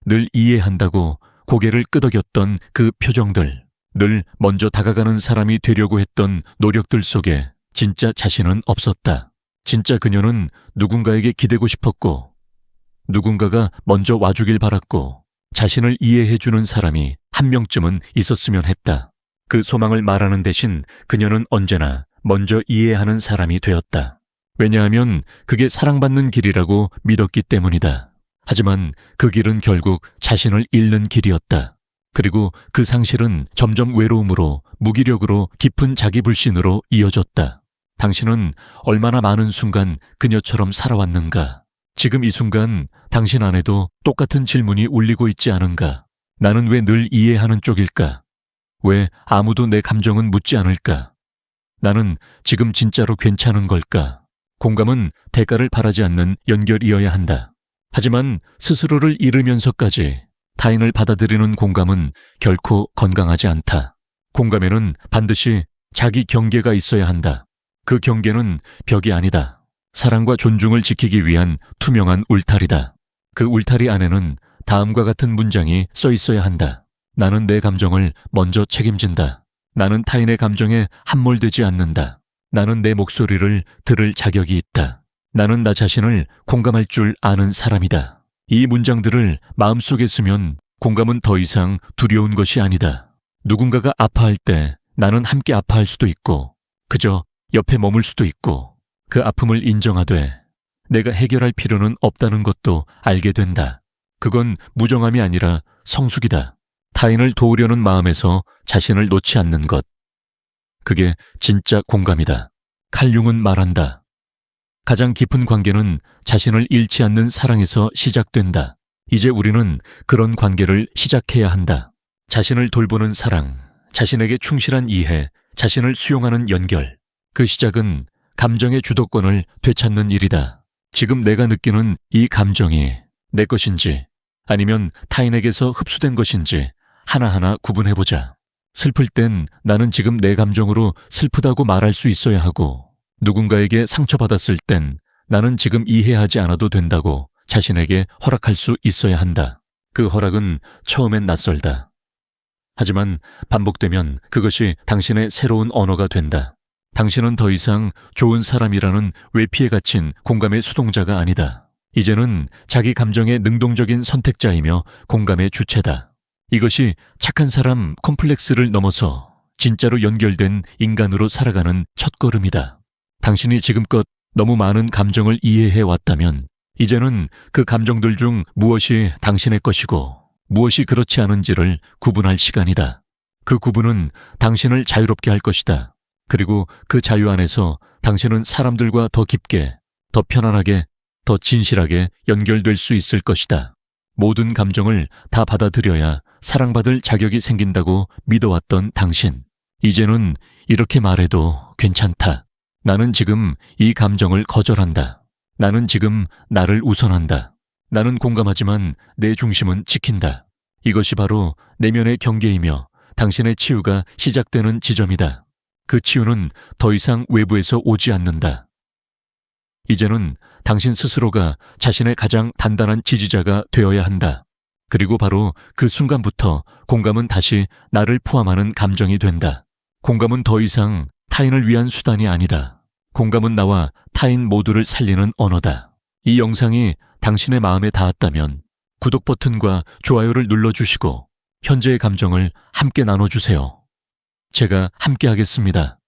늘 이해한다고 고개를 끄덕였던 그 표정들, 늘 먼저 다가가는 사람이 되려고 했던 노력들 속에 진짜 자신은 없었다. 진짜 그녀는 누군가에게 기대고 싶었고, 누군가가 먼저 와주길 바랐고, 자신을 이해해주는 사람이 한 명쯤은 있었으면 했다. 그 소망을 말하는 대신 그녀는 언제나 먼저 이해하는 사람이 되었다. 왜냐하면 그게 사랑받는 길이라고 믿었기 때문이다. 하지만 그 길은 결국 자신을 잃는 길이었다. 그리고 그 상실은 점점 외로움으로, 무기력으로, 깊은 자기불신으로 이어졌다. 당신은 얼마나 많은 순간 그녀처럼 살아왔는가? 지금 이 순간 당신 안에도 똑같은 질문이 울리고 있지 않은가? 나는 왜 늘 이해하는 쪽일까? 왜 아무도 내 감정은 묻지 않을까? 나는 지금 진짜로 괜찮은 걸까? 공감은 대가를 바라지 않는 연결이어야 한다. 하지만 스스로를 잃으면서까지 타인을 받아들이는 공감은 결코 건강하지 않다. 공감에는 반드시 자기 경계가 있어야 한다. 그 경계는 벽이 아니다. 사랑과 존중을 지키기 위한 투명한 울타리다. 그 울타리 안에는 다음과 같은 문장이 써 있어야 한다. 나는 내 감정을 먼저 책임진다. 나는 타인의 감정에 함몰되지 않는다. 나는 내 목소리를 들을 자격이 있다. 나는 나 자신을 공감할 줄 아는 사람이다. 이 문장들을 마음속에 쓰면 공감은 더 이상 두려운 것이 아니다. 누군가가 아파할 때 나는 함께 아파할 수도 있고 그저 옆에 머물 수도 있고 그 아픔을 인정하되 내가 해결할 필요는 없다는 것도 알게 된다. 그건 무정함이 아니라 성숙이다. 타인을 도우려는 마음에서 자신을 놓지 않는 것. 그게 진짜 공감이다. 칼 융은 말한다. 가장 깊은 관계는 자신을 잃지 않는 사랑에서 시작된다. 이제 우리는 그런 관계를 시작해야 한다. 자신을 돌보는 사랑, 자신에게 충실한 이해, 자신을 수용하는 연결. 그 시작은 감정의 주도권을 되찾는 일이다. 지금 내가 느끼는 이 감정이 내 것인지 아니면 타인에게서 흡수된 것인지 하나하나 구분해보자. 슬플 땐 나는 지금 내 감정으로 슬프다고 말할 수 있어야 하고 누군가에게 상처받았을 땐 나는 지금 이해하지 않아도 된다고 자신에게 허락할 수 있어야 한다. 그 허락은 처음엔 낯설다. 하지만 반복되면 그것이 당신의 새로운 언어가 된다. 당신은 더 이상 좋은 사람이라는 외피에 갇힌 공감의 수동자가 아니다. 이제는 자기 감정의 능동적인 선택자이며 공감의 주체다. 이것이 착한 사람 컴플렉스를 넘어서 진짜로 연결된 인간으로 살아가는 첫걸음이다. 당신이 지금껏 너무 많은 감정을 이해해 왔다면 이제는 그 감정들 중 무엇이 당신의 것이고 무엇이 그렇지 않은지를 구분할 시간이다. 그 구분은 당신을 자유롭게 할 것이다. 그리고 그 자유 안에서 당신은 사람들과 더 깊게, 더 편안하게, 더 진실하게 연결될 수 있을 것이다. 모든 감정을 다 받아들여야 사랑받을 자격이 생긴다고 믿어왔던 당신. 이제는 이렇게 말해도 괜찮다. 나는 지금 이 감정을 거절한다. 나는 지금 나를 우선한다. 나는 공감하지만 내 중심은 지킨다. 이것이 바로 내면의 경계이며 당신의 치유가 시작되는 지점이다. 그 치유는 더 이상 외부에서 오지 않는다. 이제는 당신 스스로가 자신의 가장 단단한 지지자가 되어야 한다. 그리고 바로 그 순간부터 공감은 다시 나를 포함하는 감정이 된다. 공감은 더 이상 타인을 위한 수단이 아니다. 공감은 나와 타인 모두를 살리는 언어다. 이 영상이 당신의 마음에 닿았다면 구독 버튼과 좋아요를 눌러주시고 현재의 감정을 함께 나눠주세요. 제가 함께 하겠습니다.